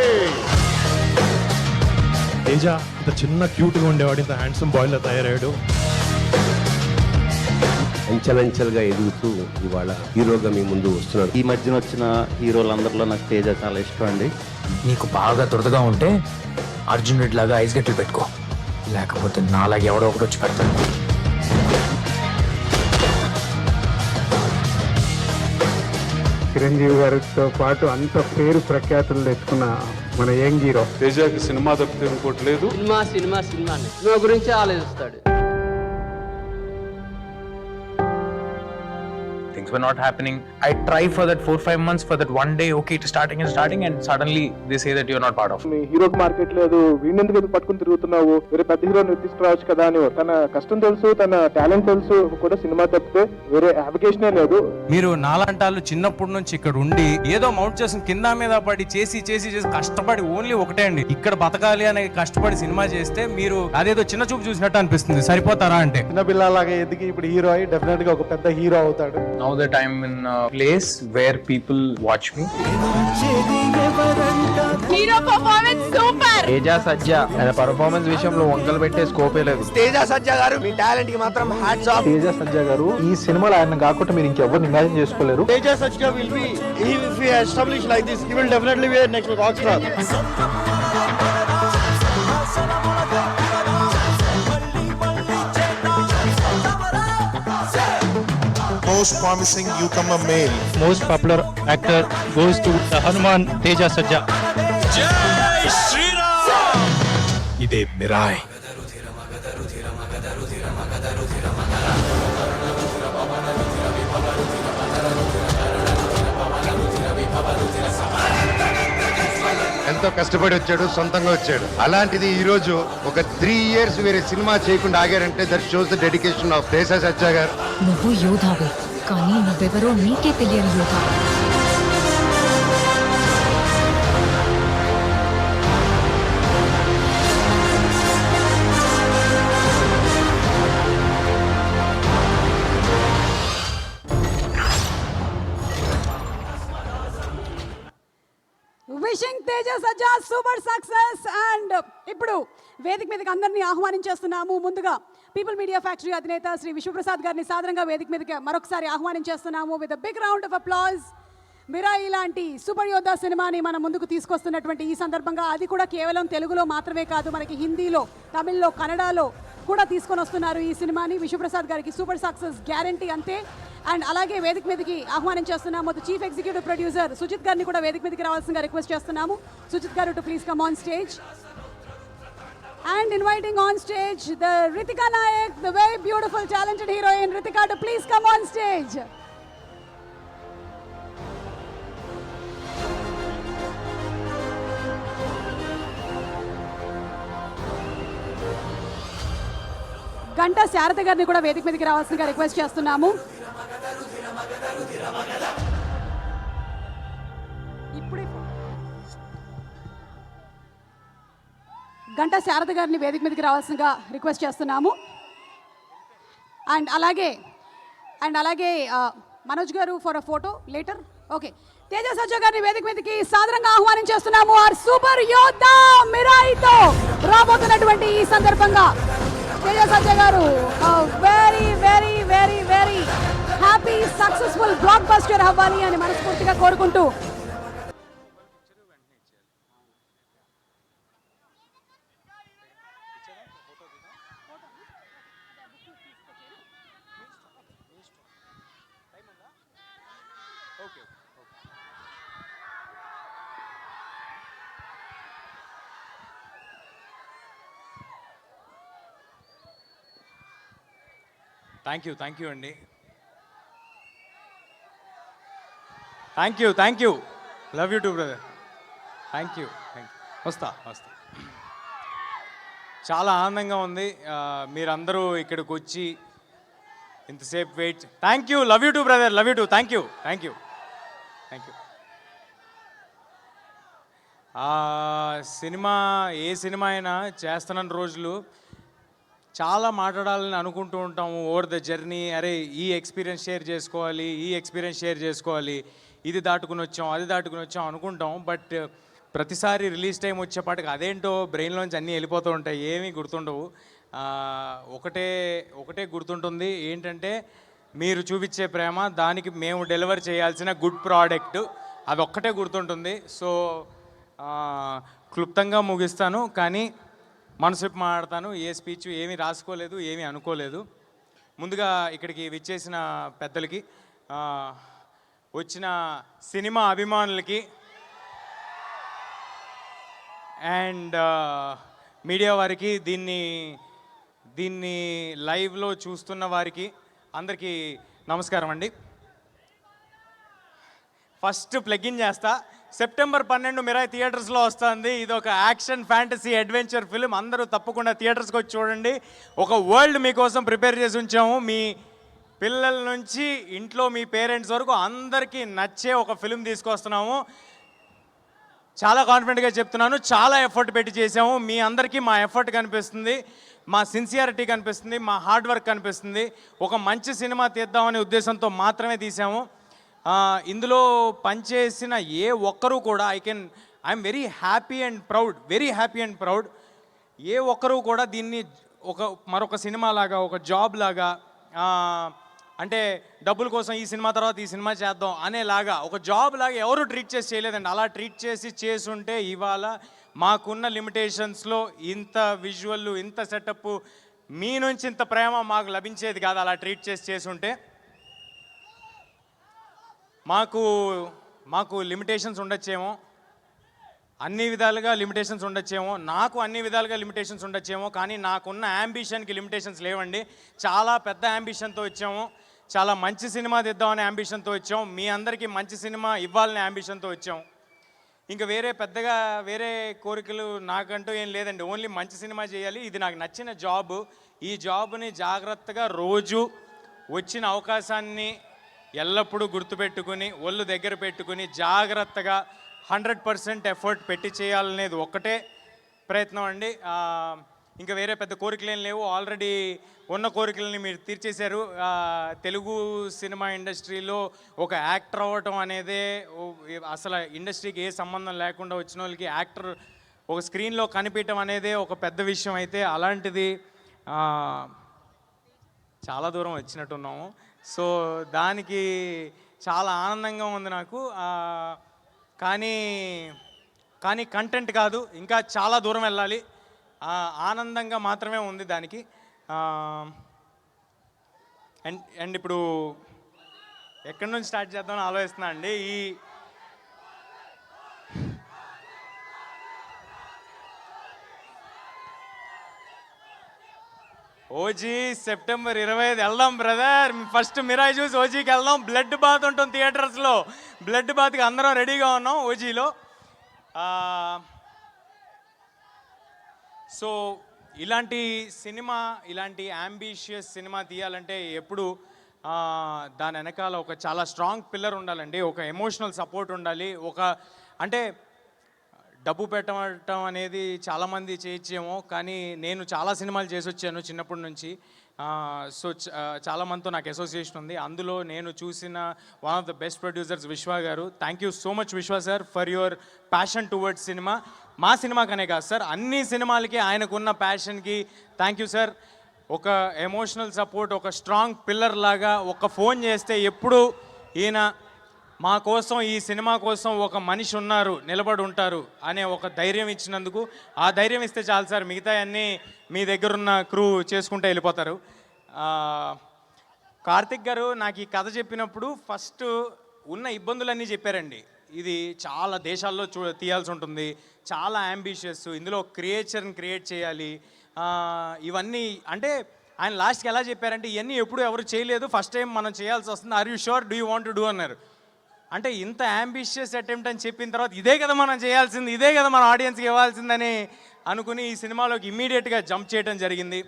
R: Teja ఇంత చిన్న క్యూట్ గా ఉండేవాడు ఇంత హ్యాండ్సమ్ బాయ్ లా తయారయ్యాడు.
S: అంచెలంచెలుగా ఎదుగుతూ ఇవాళ హీరోగా మీ ముందు వస్తున్నాడు. ఈ మధ్యన వచ్చిన హీరోలందరిలో నాకు తేజ చాలా ఇష్టం అండి.
T: నీకు బాగా దురదగా ఉంటే అర్జున్ రెడ్డి లాగా ఐస్ గట్లు పెట్టుకో, లేకపోతే నాలాగా ఎవడో ఒకటి వచ్చి పెడతాడు.
U: చిరంజీవి గారితో పాటు అంత పేరు ప్రఖ్యాతులు తెచ్చుకున్న మన యంగ్ హీరో
R: తేజకి సినిమా తప్పితే ఇంకోటి లేదు.
V: సినిమా గురించి ఆలోచిస్తాడు.
T: Things were not happening. I tried for that 4-5 months for that one day, okay, to starting and suddenly they say that you're not part of.
U: Hero market లేదు, వీణెందుకు పట్టుకుని తిరుగుతున్నావు, వేరే పెద్ద హీరో తీసుకురావచ్చు కదా అని. తన కష్టం తెలుసు, తన టాలెంట్ తెలుసు, కూడా సినిమా తప్పితే వేరే అప్లికేషనే లేదు.
F: మీరు నాలంటాళ్ళు చిన్నప్పటి నుంచి ఇక్కడ ఉండి ఏదో మౌంట్ చేసిన కింద మీద పడి చేసి కష్టపడి ఓన్లీ ఒకటే అండి, ఇక్కడ బతకాలి అనే కష్టపడి సినిమా చేస్తే మీరు అదేదో చిన్న చూపు చూసినట్టు అనిపిస్తుంది. సరిపోతారా అంటే?
U: చిన్న పిల్లలాగా ఎదిగి ఇప్పుడు హీరో అయ్యి డెఫినెట్ గా ఒక పెద్ద హీరో అవుతాడు.
T: Now that I'm in a place where people watch me.
P: Hero performance super.
T: Teja Sajja ఆయన పర్ఫార్మెన్స్ విషయంలో వంకలు పెట్టే స్కోపే లేదు.
Q: తేజ సజ్జా గారు మీ టాలెంట్ కి మాత్రం హ్యాట్స్ ఆఫ్.
U: తేజ సజ్జా గారు ఈ సినిమాలో ఆయన కాకుండా మీరు ఇంకెవరిని ఇమాజిన్ చేసుకోలేరు.
Q: Teja Sajja will be if he establish like this, he will definitely be a next rock star.
W: Most promising newcomer male.
R: Most popular actor goes to Hanuman Teja Sajja.
A: జై శ్రీరామ్.
R: ఇదే మిరాయ్.
C: ఎంతో కష్టపడి వచ్చాడు, సొంతంగా వచ్చాడు. అలాంటిది ఈ రోజు ఒక 3 years వేరే సినిమా చేయకుండా ఆగారంటే that shows the dedication of దేశా సజ్జా గారు.
E: నువ్వు యోధావే, కానీ నువ్వెవరో నీకే తెలియని యోధా.
D: Wishing Teja Sajja super success. And ఇప్పుడు వేదిక మీదకి అందరినీ ఆహ్వానించేస్తున్నాము. ముందుగా పీపుల్ మీడియా ఫ్యాక్టరీ అధినేత శ్రీ విశ్వప్రసాద్ గారిని సాదరంగా వేదిక మీదకి మరొకసారి ఆహ్వానించేస్తున్నాము. With big round of applause. Mirai లాంటి సూపర్ యోధా సినిమాని మన ముందుకు తీసుకొస్తున్నటువంటి ఈ సందర్భంగా, అది కూడా కేవలం తెలుగులో మాత్రమే కాదు, మనకి హిందీలో, తమిళ్లో, కన్నడలో కూడా తీసుకొని వస్తున్నారు ఈ సినిమాని. విశ్వప్రసాద్ గారికి సూపర్ సక్సెస్ గ్యారంటీ అంతే. అండ్ అలాగే వేదిక మీదకి ఆహ్వానించేస్తున్నాము చీఫ్ ఎగ్జిక్యూటివ్ ప్రొడ్యూసర్ సుజిత్ గారిని కూడా వేదిక మీదకి రావాల్సిందిగా రిక్వెస్ట్ చేస్తున్నాము. సుజిత్ గారు to please come on stage. And inviting on stage the Ritika Nayak, the very beautiful, talented heroine Ritika, to please come on stage. Ganta Sharada గారిని కూడా వేదిక మీదకి రావాల్సిందిగా రిక్వెస్ట్ చేస్తున్నాము. ఇప్పుడే గంటా శారద గారిని వేదిక మీదకి రావాల్సిందిగా రిక్వెస్ట్ చేస్తున్నాము. అండ్ అలాగే మనోజ్ గారు for a photo later. Okay, Teja Sajja గారిని వేదిక మీదకి సాదరంగా ఆహ్వానించేస్తున్నాము. ఆర్ సూపర్ యోధా మిరాయితో రాబోతున్నటువంటి ఈ సందర్భంగా Teja Sajja garu very very very very happy successful blockbuster అవ్వాలి అని మనస్ఫూర్తిగా కోరుకుంటూ
F: థ్యాంక్ యూ అండి. Thank you love you too brother. Thank you వస్తా. చాలా ఆనందంగా ఉంది మీరందరూ ఇక్కడికి వచ్చి ఇంతసేపు wait. Thank you, love you too brother, love you too. Thank you. సినిమా ఏ సినిమా అయినా చేస్తున్న రోజులు చాలా మాట్లాడాలని అనుకుంటూ ఉంటాము ఓవర్ ద జర్నీ. అరే ఈ ఎక్స్పీరియన్స్ షేర్ చేసుకోవాలి, ఇది దాటుకుని వచ్చాం అనుకుంటాం. బట్ ప్రతిసారి రిలీజ్ టైం వచ్చేపాటికి అదేంటో బ్రెయిన్లోంచి అన్నీ వెళ్ళిపోతూ ఉంటాయి, ఏమీ గుర్తుండవు. ఒకటే గుర్తుంటుంది, ఏంటంటే మీరు చూపించే ప్రేమ, దానికి మేము డెలివర్ చేయాల్సిన గుడ్ ప్రోడక్ట్, అదొక్కటే గుర్తుంటుంది. సో క్లుప్తంగా ముగిస్తాను, కానీ మనసు మాట్లాడతాను. ఏ స్పీచ్ ఏమీ రాసుకోలేదు, ఏమీ అనుకోలేదు. ముందుగా ఇక్కడికి విచ్చేసిన పెద్దలకి, వచ్చిన సినిమా అభిమానులకి అండ్ మీడియా వారికి, దీన్ని లైవ్లో చూస్తున్న వారికి అందరికీ నమస్కారం అండి. ఫస్ట్ ప్లగిన్ చేస్తా. సెప్టెంబర్ 12 మిరాయి థియేటర్స్లో వస్తుంది. ఇది ఒక యాక్షన్ ఫ్యాంటసీ అడ్వెంచర్ ఫిలిం. అందరూ తప్పకుండా థియేటర్స్కి వచ్చి చూడండి. ఒక వరల్డ్ మీకోసం ప్రిపేర్ చేసి ఉంచాము. మీ పిల్లల నుంచి ఇంట్లో మీ పేరెంట్స్ వరకు అందరికీ నచ్చే ఒక ఫిలిం తీసుకొస్తున్నాము. చాలా కాన్ఫిడెంట్గా చెప్తున్నాను, చాలా ఎఫర్ట్ పెట్టి చేసాము. మీ అందరికీ మా ఎఫర్ట్ కనిపిస్తుంది, మా సిన్సియారిటీ కనిపిస్తుంది, మా హార్డ్ వర్క్ కనిపిస్తుంది. ఒక మంచి సినిమా తీద్దామనే ఉద్దేశంతో మాత్రమే తీసాము. ఇందులో పనిచేసిన ఏ ఒక్కరూ కూడా I'm very happy and proud. ఏ ఒక్కరూ కూడా దీన్ని మరొక సినిమా లాగా, ఒక జాబ్ లాగా, అంటే డబ్బుల కోసం ఈ సినిమా తర్వాత ఈ సినిమా చేద్దాం అనేలాగా, ఒక జాబ్ లాగా ఎవరు ట్రీట్ చేసి చేయలేదండి. అలా ట్రీట్ చేసుంటే ఇవాళ మాకున్న లిమిటేషన్స్లో ఇంత విజువల్, ఇంత సెటప్, మీ నుంచి ఇంత ప్రేమ మాకు లభించేది కాదు. అలా ట్రీట్ చేసుంటే మాకు లిమిటేషన్స్ ఉండొచ్చేమో, అన్ని విధాలుగా లిమిటేషన్స్ ఉండొచ్చేమో, నాకు అన్ని విధాలుగా లిమిటేషన్స్ ఉండొచ్చేమో, కానీ నాకున్న యాంబిషన్కి లిమిటేషన్స్ లేవండి. చాలా పెద్ద యాంబిషన్తో వచ్చాము, చాలా మంచి సినిమా తీద్దామనే యాంబిషన్తో వచ్చాం, మీ అందరికీ మంచి సినిమా ఇవ్వాలనే యాంబిషన్తో వచ్చాం. ఇంకా పెద్దగా వేరే కోరికలు నాకంటూ ఏం లేదండి. ఓన్లీ మంచి సినిమా చేయాలి, ఇది నాకు నచ్చిన జాబ్. ఈ జాబ్ని జాగ్రత్తగా రోజు వచ్చిన అవకాశాన్ని ఎల్లప్పుడూ గుర్తుపెట్టుకుని ఒళ్ళు దగ్గర పెట్టుకుని జాగ్రత్తగా 100% ఎఫర్ట్ పెట్టి చేయాలనేది ఒక్కటే ప్రయత్నం అండి. ఇంకా పెద్ద కోరికలు ఏం లేవు. ఆల్రెడీ ఉన్న కోరికలని మీరు తీర్చేశారు. తెలుగు సినిమా ఇండస్ట్రీలో ఒక యాక్టర్ అవ్వటం అనేదే అసలు ఇండస్ట్రీకి ఏ సంబంధం లేకుండా వచ్చిన వాళ్ళకి యాక్టర్ ఒక స్క్రీన్లో కనిపించడం అనేదే ఒక పెద్ద విషయం. అయితే అలాంటిది చాలా దూరం వచ్చినట్టున్నాము. సో దానికి చాలా ఆనందంగా ఉంది నాకు. కానీ కంటెంట్ కాదు, ఇంకా చాలా దూరం వెళ్ళాలి. ఆనందంగా మాత్రమే ఉంది దానికి. అండ్ ఇప్పుడు ఎక్కడి నుంచి స్టార్ట్ చేద్దామని ఆలోచిస్తున్నా అండి. ఓజీ సెప్టెంబర్ 25 వెళ్దాం బ్రదర్. ఫస్ట్ మిరాయి చూసి ఓజీకి వెళ్దాం. బ్లడ్ బాత్ ఉంటుంది థియేటర్స్లో. బ్లడ్ బాత్కి అందరం రెడీగా ఉన్నాం ఓజీలో. సో ఇలాంటి సినిమా, ఇలాంటి యాంబిషియస్ సినిమా తీయాలంటే ఎప్పుడు దాని వెనకాల ఒక చాలా స్ట్రాంగ్ పిల్లర్ ఉండాలండి. ఒక ఎమోషనల్ సపోర్ట్ ఉండాలి. అంటే డబ్బు పెట్టడం అనేది చాలామంది చేయొచ్చేమో, కానీ నేను చాలా సినిమాలు చేసి వచ్చాను చిన్నప్పటి నుంచి. సో చాలామందితో నాకు అసోసియేషన్ ఉంది. అందులో నేను చూసిన one of the best producers విశ్వ గారు. థ్యాంక్ యూ సో మచ్ విశ్వ sir for your passion towards cinema. మా సినిమాకనే కాదు సార్, అన్ని సినిమాలకి ఆయనకున్న ప్యాషన్కి థ్యాంక్ యూ సార్. ఒక ఎమోషనల్ సపోర్ట్, ఒక స్ట్రాంగ్ పిల్లర్ లాగా ఒక ఫోన్ చేస్తే ఎప్పుడు ఈయన మా కోసం, ఈ సినిమా కోసం ఒక మనిషి ఉన్నారు, నిలబడి ఉంటారు అనే ఒక ధైర్యం ఇచ్చినందుకు, ఆ ధైర్యం ఇస్తే చాలు సార్. మిగతా అన్నీ మీ దగ్గరున్న క్రూ చేసుకుంటూ వెళ్ళిపోతారు. కార్తిక్ గారు నాకు ఈ కథ చెప్పినప్పుడు ఫస్ట్ ఉన్న ఇబ్బందులన్నీ చెప్పారండి. ఇది చాలా దేశాల్లో తీయాల్సి ఉంటుంది, చాలా యాంబిషియస్, ఇందులో క్రియేచర్ని క్రియేట్ చేయాలి, ఇవన్నీ. అంటే ఆయన లాస్ట్కి ఎలా చెప్పారంటే ఇవన్నీ ఎప్పుడు ఎవరు చేయలేదు, ఫస్ట్ టైం మనం చేయాల్సి వస్తుంది, are you sure, do you want to do అన్నారు. అంటే ఇంత యాంబిషియస్ అటెంప్ట్ అని చెప్పిన తర్వాత ఇదే కదా మనం చేయాల్సింది, ఇదే కదా మన ఆడియన్స్కి ఇవ్వాల్సిందని అనుకుని ఈ సినిమాలోకి ఇమ్మీడియట్గా జంప్ చేయడం జరిగింది.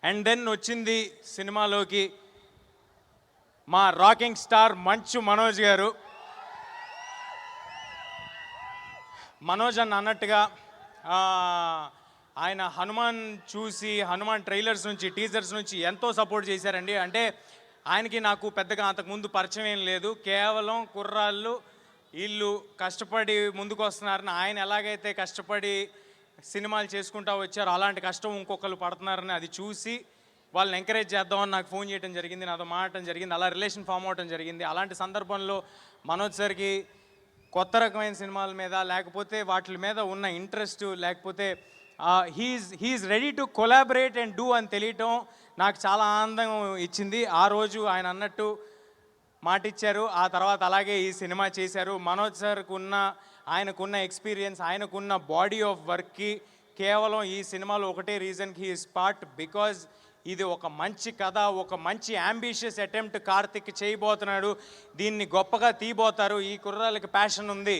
F: అండ్ దెన్ వచ్చింది సినిమాలోకి మా రాకింగ్ స్టార్ మంచు మనోజ్ గారు. మనోజ్ అని అన్నట్టుగా ఆయన హనుమాన్ చూసి, హనుమాన్ ట్రైలర్స్ నుంచి, టీజర్స్ నుంచి ఎంతో సపోర్ట్ చేశారండి. అంటే ఆయనకి నాకు పెద్దగా అంతకుముందు పరిచయం ఏం లేదు. కేవలం కుర్రాళ్ళు వీళ్ళు కష్టపడి ముందుకు వస్తున్నారని, ఆయన ఎలాగైతే కష్టపడి సినిమాలు చేసుకుంటూ వచ్చారో అలాంటి కష్టం ఇంకొకరు పడుతున్నారని అది చూసి వాళ్ళని ఎంకరేజ్ చేద్దామని నాకు ఫోన్ చేయడం జరిగింది, నాతో మాట్లాడటం జరిగింది, అలా రిలేషన్ ఫామ్ అవడం జరిగింది. అలాంటి సందర్భంలో మనోజ్ సార్కి కొత్త రకమైన సినిమాల మీద, లేకపోతే వాటి మీద ఉన్న ఇంట్రెస్ట్, లేకపోతే he's ready to collaborate and do అని తెలియటం నాకు చాలా ఆనందం ఇచ్చింది. ఆ రోజు ఆయన అన్నట్టు మాట ఇచ్చారు, ఆ తర్వాత అలాగే ఈ సినిమా చేశారు. మనోజ్ సార్కు ఆయనకున్న ఎక్స్పీరియన్స్, ఆయనకున్న బాడీ ఆఫ్ వర్క్కి కేవలం ఈ సినిమాలో ఒకటే రీజన్కి హీ ఈస్ పార్ట్, బికాజ్ ఇది ఒక మంచి కథ, ఒక మంచి యాంబిషియస్ అటెంప్ట్ కార్తిక్ చేయబోతున్నాడు. దీన్ని గొప్పగా తీయబోతారు. ఈ కుర్రాళ్ళకి ప్యాషన్ ఉంది,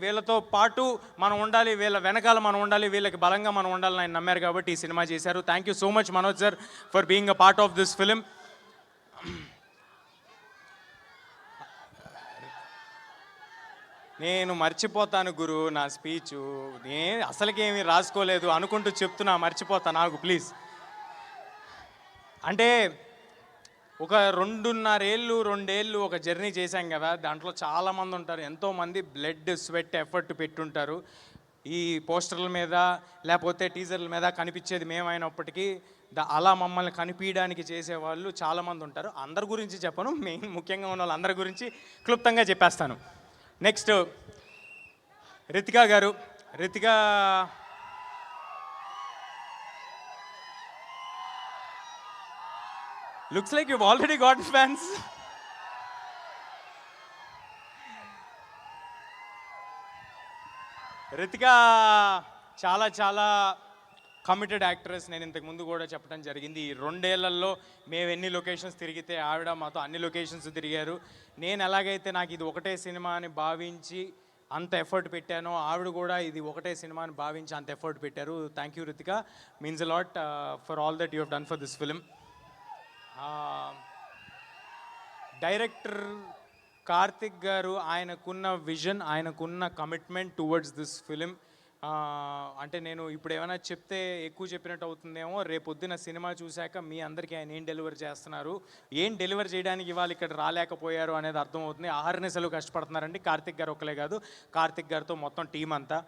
F: వీళ్ళతో పాటు మనం ఉండాలి, వీళ్ళ వెనకాల మనం ఉండాలి, వీళ్ళకి బలంగా మనం ఉండాలని ఆయన నమ్మారు కాబట్టి ఈ సినిమా చేశారు. Thank you so much Manoj sir for being a part of this film. నేను మర్చిపోతాను గురు నా స్పీచు, నేను అసలుకేమీ రాసుకోలేదు అనుకుంటూ చెప్తున్నా, మర్చిపోతాను నాకు ప్లీజ్. అంటే ఒక 2.5 ఒక జర్నీ చేశాం కదా, దాంట్లో చాలామంది ఉంటారు, ఎంతోమంది బ్లడ్ స్వెట్ ఎఫర్ట్ పెట్టుంటారు. ఈ పోస్టర్ల మీద లేకపోతే టీజర్ల మీద కనిపించేది మేమైనప్పటికీ అలా మమ్మల్ని కనిపించడానికి చేసేవాళ్ళు చాలామంది ఉంటారు. అందరి గురించి చెప్పను, ముఖ్యంగా ఉన్న వాళ్ళందరి గురించి క్లుప్తంగా చెప్పేస్తాను. నెక్స్ట్ రితికా గారు. Ritika looks like you've already got fans. Ritika చాలా చాలా కమిటెడ్ యాక్ట్రెస్. నేను ఇంతకు ముందు కూడా చెప్పడం జరిగింది. ఈ 2 ఏళ్లలో మేము ఎన్ని లొకేషన్స్ తిరిగితే ఆవిడ మాతో అన్ని లొకేషన్స్ తిరిగారు. నేను ఎలాగైతే నాకు ఇది ఒకటే సినిమా అని భావించి అంత ఎఫర్ట్ పెట్టానో ఆవిడ కూడా ఇది ఒకటే సినిమా అని భావించి అంత ఎఫర్ట్ పెట్టారు. Thank you Ritika, means a lot for all that you have done for this film. Director Karthik గారు ఆయనకున్న విజన్, ఆయనకున్న కమిట్మెంట్ టువర్డ్స్ దిస్ ఫిలిం, అంటే నేను ఇప్పుడు ఏమైనా చెప్తే ఎక్కువ చెప్పినట్టు అవుతుందేమో, రేపొద్దున సినిమా చూశాక మీ అందరికీ ఆయన ఏం డెలివర్ చేస్తున్నారు, ఏం డెలివర్ చేయడానికి ఇవాళ ఇక్కడ రాలేకపోయారు అనేది అర్థమవుతుంది. ఆహర్నిశలు కష్టపడుతున్నారండి. కార్తిక్ గారు ఒక్కలే కాదు, కార్తిక్ గారితో మొత్తం టీం అంతా.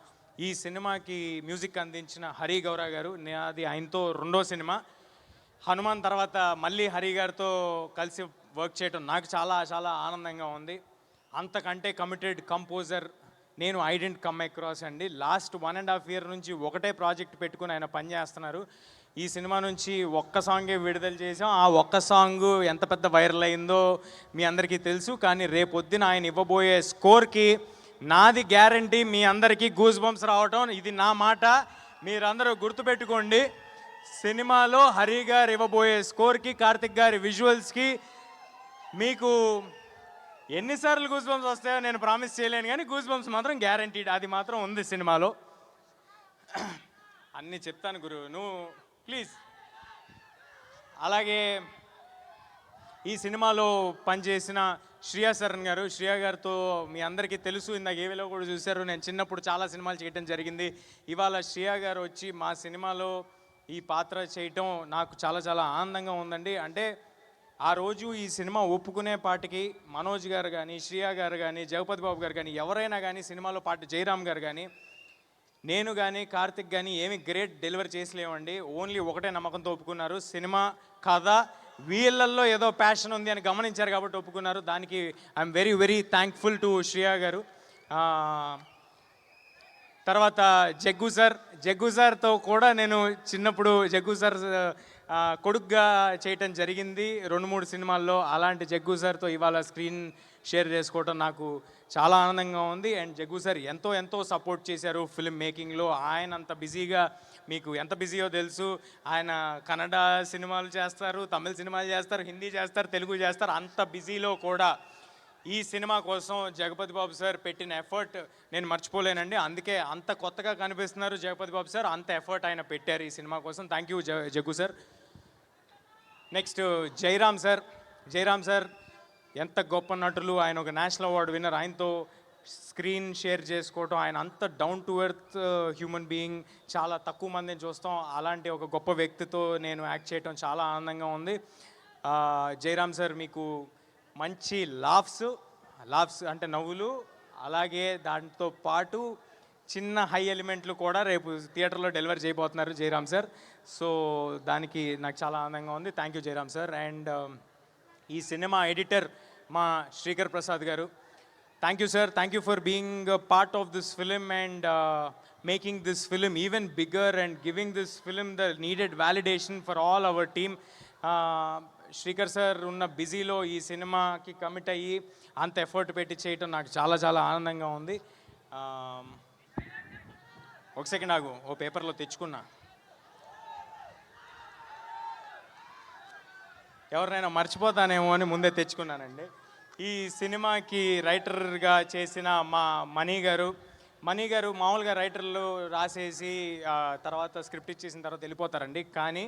F: ఈ సినిమాకి మ్యూజిక్ అందించిన హరి గౌర గారు, అది ఆయనతో 2వ సినిమా. హనుమాన్ తర్వాత మళ్ళీ హరి గారితో కలిసి వర్క్ చేయడం నాకు చాలా చాలా ఆనందంగా ఉంది. అంతకంటే కమిటెడ్ కంపోజర్ నేను ఐ డెంట్ కమ్ అక్రాస్ అండి. లాస్ట్ 1.5 year నుంచి ఒకటే ప్రాజెక్ట్ పెట్టుకుని ఆయన పనిచేస్తున్నారు. ఈ సినిమా నుంచి ఒక్క సాంగే విడుదల చేసాం. ఆ ఒక్క సాంగ్ ఎంత పెద్ద వైరల్ అయిందో మీ అందరికీ తెలుసు. కానీ రేపొద్దున ఆయన ఇవ్వబోయే స్కోర్కి నాది గ్యారంటీ మీ అందరికీ గూస్ బంప్స్ రావటం, ఇది నా మాట, మీరందరూ గుర్తుపెట్టుకోండి. సినిమాలో హరి గారు ఇవ్వబోయే స్కోర్కి, కార్తిక్ గారి విజువల్స్కి మీకు ఎన్నిసార్లు గూస్ బంప్స్ వస్తాయో నేను ప్రామిస్ చేయలేను, కానీ గూస్ బంప్స్ మాత్రం గ్యారంటీడ్, అది మాత్రం ఉంది సినిమాలో. అన్నీ చెప్తాను గురు, నువ్వు ప్లీజ్. అలాగే ఈ సినిమాలో పనిచేసిన శ్రియా శరణ్ గారు, శ్రియా గారితో మీ అందరికీ తెలుసు, ఇందాక ఏవేలో కూడా చూశారు, నేను చిన్నప్పుడు చాలా సినిమాలు చేయడం జరిగింది. ఇవాళ శ్రియా గారు వచ్చి మా సినిమాలో ఈ పాత్ర చేయటం నాకు చాలా చాలా ఆనందంగా ఉందండి. అంటే ఆ రోజు ఈ సినిమా ఒప్పుకునే పాటికి మనోజ్ గారు కానీ, శ్రియా గారు కానీ, జగపతి బాబు గారు కానీ, ఎవరైనా కానీ, సినిమాలో పాటు జయరామ్ గారు కానీ, నేను కానీ, కార్తిక్ కానీ ఏమి గ్రేట్ డెలివరీ చేసలేమండి. ఓన్లీ ఒకటే నమ్మకంతో ఒప్పుకున్నారు. సినిమా కథ వీళ్ళల్లో ఏదో ప్యాషన్ ఉంది అని గమనించారు కాబట్టి ఒప్పుకున్నారు. దానికి I'm very very thankful to Shriya గారు. తర్వాత జగ్గు సార్తో కూడా నేను చిన్నప్పుడు జగ్గు సార్ కొడుగ్గా చేయటం జరిగింది 2-3 సినిమాల్లో. అలాంటి జగ్గు సార్తో ఇవాళ స్క్రీన్ షేర్ చేసుకోవటం నాకు చాలా ఆనందంగా ఉంది. అండ్ జగ్గు సార్ ఎంతో సపోర్ట్ చేశారు ఫిల్మ్ మేకింగ్లో. ఆయన అంత బిజీగా, మీకు ఎంత బిజీయో తెలుసు, ఆయన కన్నడ సినిమాలు చేస్తారు, తమిళ సినిమాలు చేస్తారు, హిందీ చేస్తారు, తెలుగు చేస్తారు. అంత బిజీలో కూడా ఈ సినిమా కోసం జగపతి బాబు సార్ పెట్టిన ఎఫర్ట్ నేను మర్చిపోలేనండి. అందుకే అంత కొత్తగా కనిపిస్తున్నారు జగపతి బాబు సార్, అంత ఎఫర్ట్ ఆయన పెట్టారు ఈ సినిమా కోసం. Thank you Jaggu sir. Next Jayaram sir ఎంత గొప్ప నటులు, ఆయన ఒక నేషనల్ అవార్డు విన్నర్, ఆయనతో స్క్రీన్ షేర్ చేసుకోవటం, ఆయన అంత down to earth human being, చాలా తక్కువ మందిని చూస్తాం. అలాంటి ఒక గొప్ప వ్యక్తితో నేను యాక్ట్ చేయటం చాలా ఆనందంగా ఉంది. జయరామ్ సార్ మీకు మంచి లాఫ్స్ అంటే నవ్వులు, అలాగే దాంతో పాటు చిన్న హై ఎలిమెంట్లు కూడా రేపు థియేటర్లో డెలివరీ చేయబోతున్నారు జయరామ్ సార్. సో దానికి నాకు చాలా ఆనందంగా ఉంది. Thank you Jayaram sir. And ఈ సినిమా ఎడిటర్ మా శ్రీకర్ ప్రసాద్ గారు, thank you sir. Thank you for being part of this film and making this film even bigger and giving this film the needed validation for all our team. Srikar sir ఉన్న బిజీలో ఈ సినిమాకి commit అయ్యి అంత effort పెట్టి చేయటం నాకు చాలా చాలా ఆనందంగా ఉంది. ఒక సెకండ్ ఆగు, ఓ పేపర్లో తెచ్చుకున్నా, ఎవరినైనా మర్చిపోతానేమో అని ముందే తెచ్చుకున్నానండి. ఈ సినిమాకి రైటర్గా చేసిన మా మణి గారు మామూలుగా రైటర్లు రాసేసి తర్వాత స్క్రిప్ట్ ఇచ్చేసిన తర్వాత వెళ్ళిపోతారండి. కానీ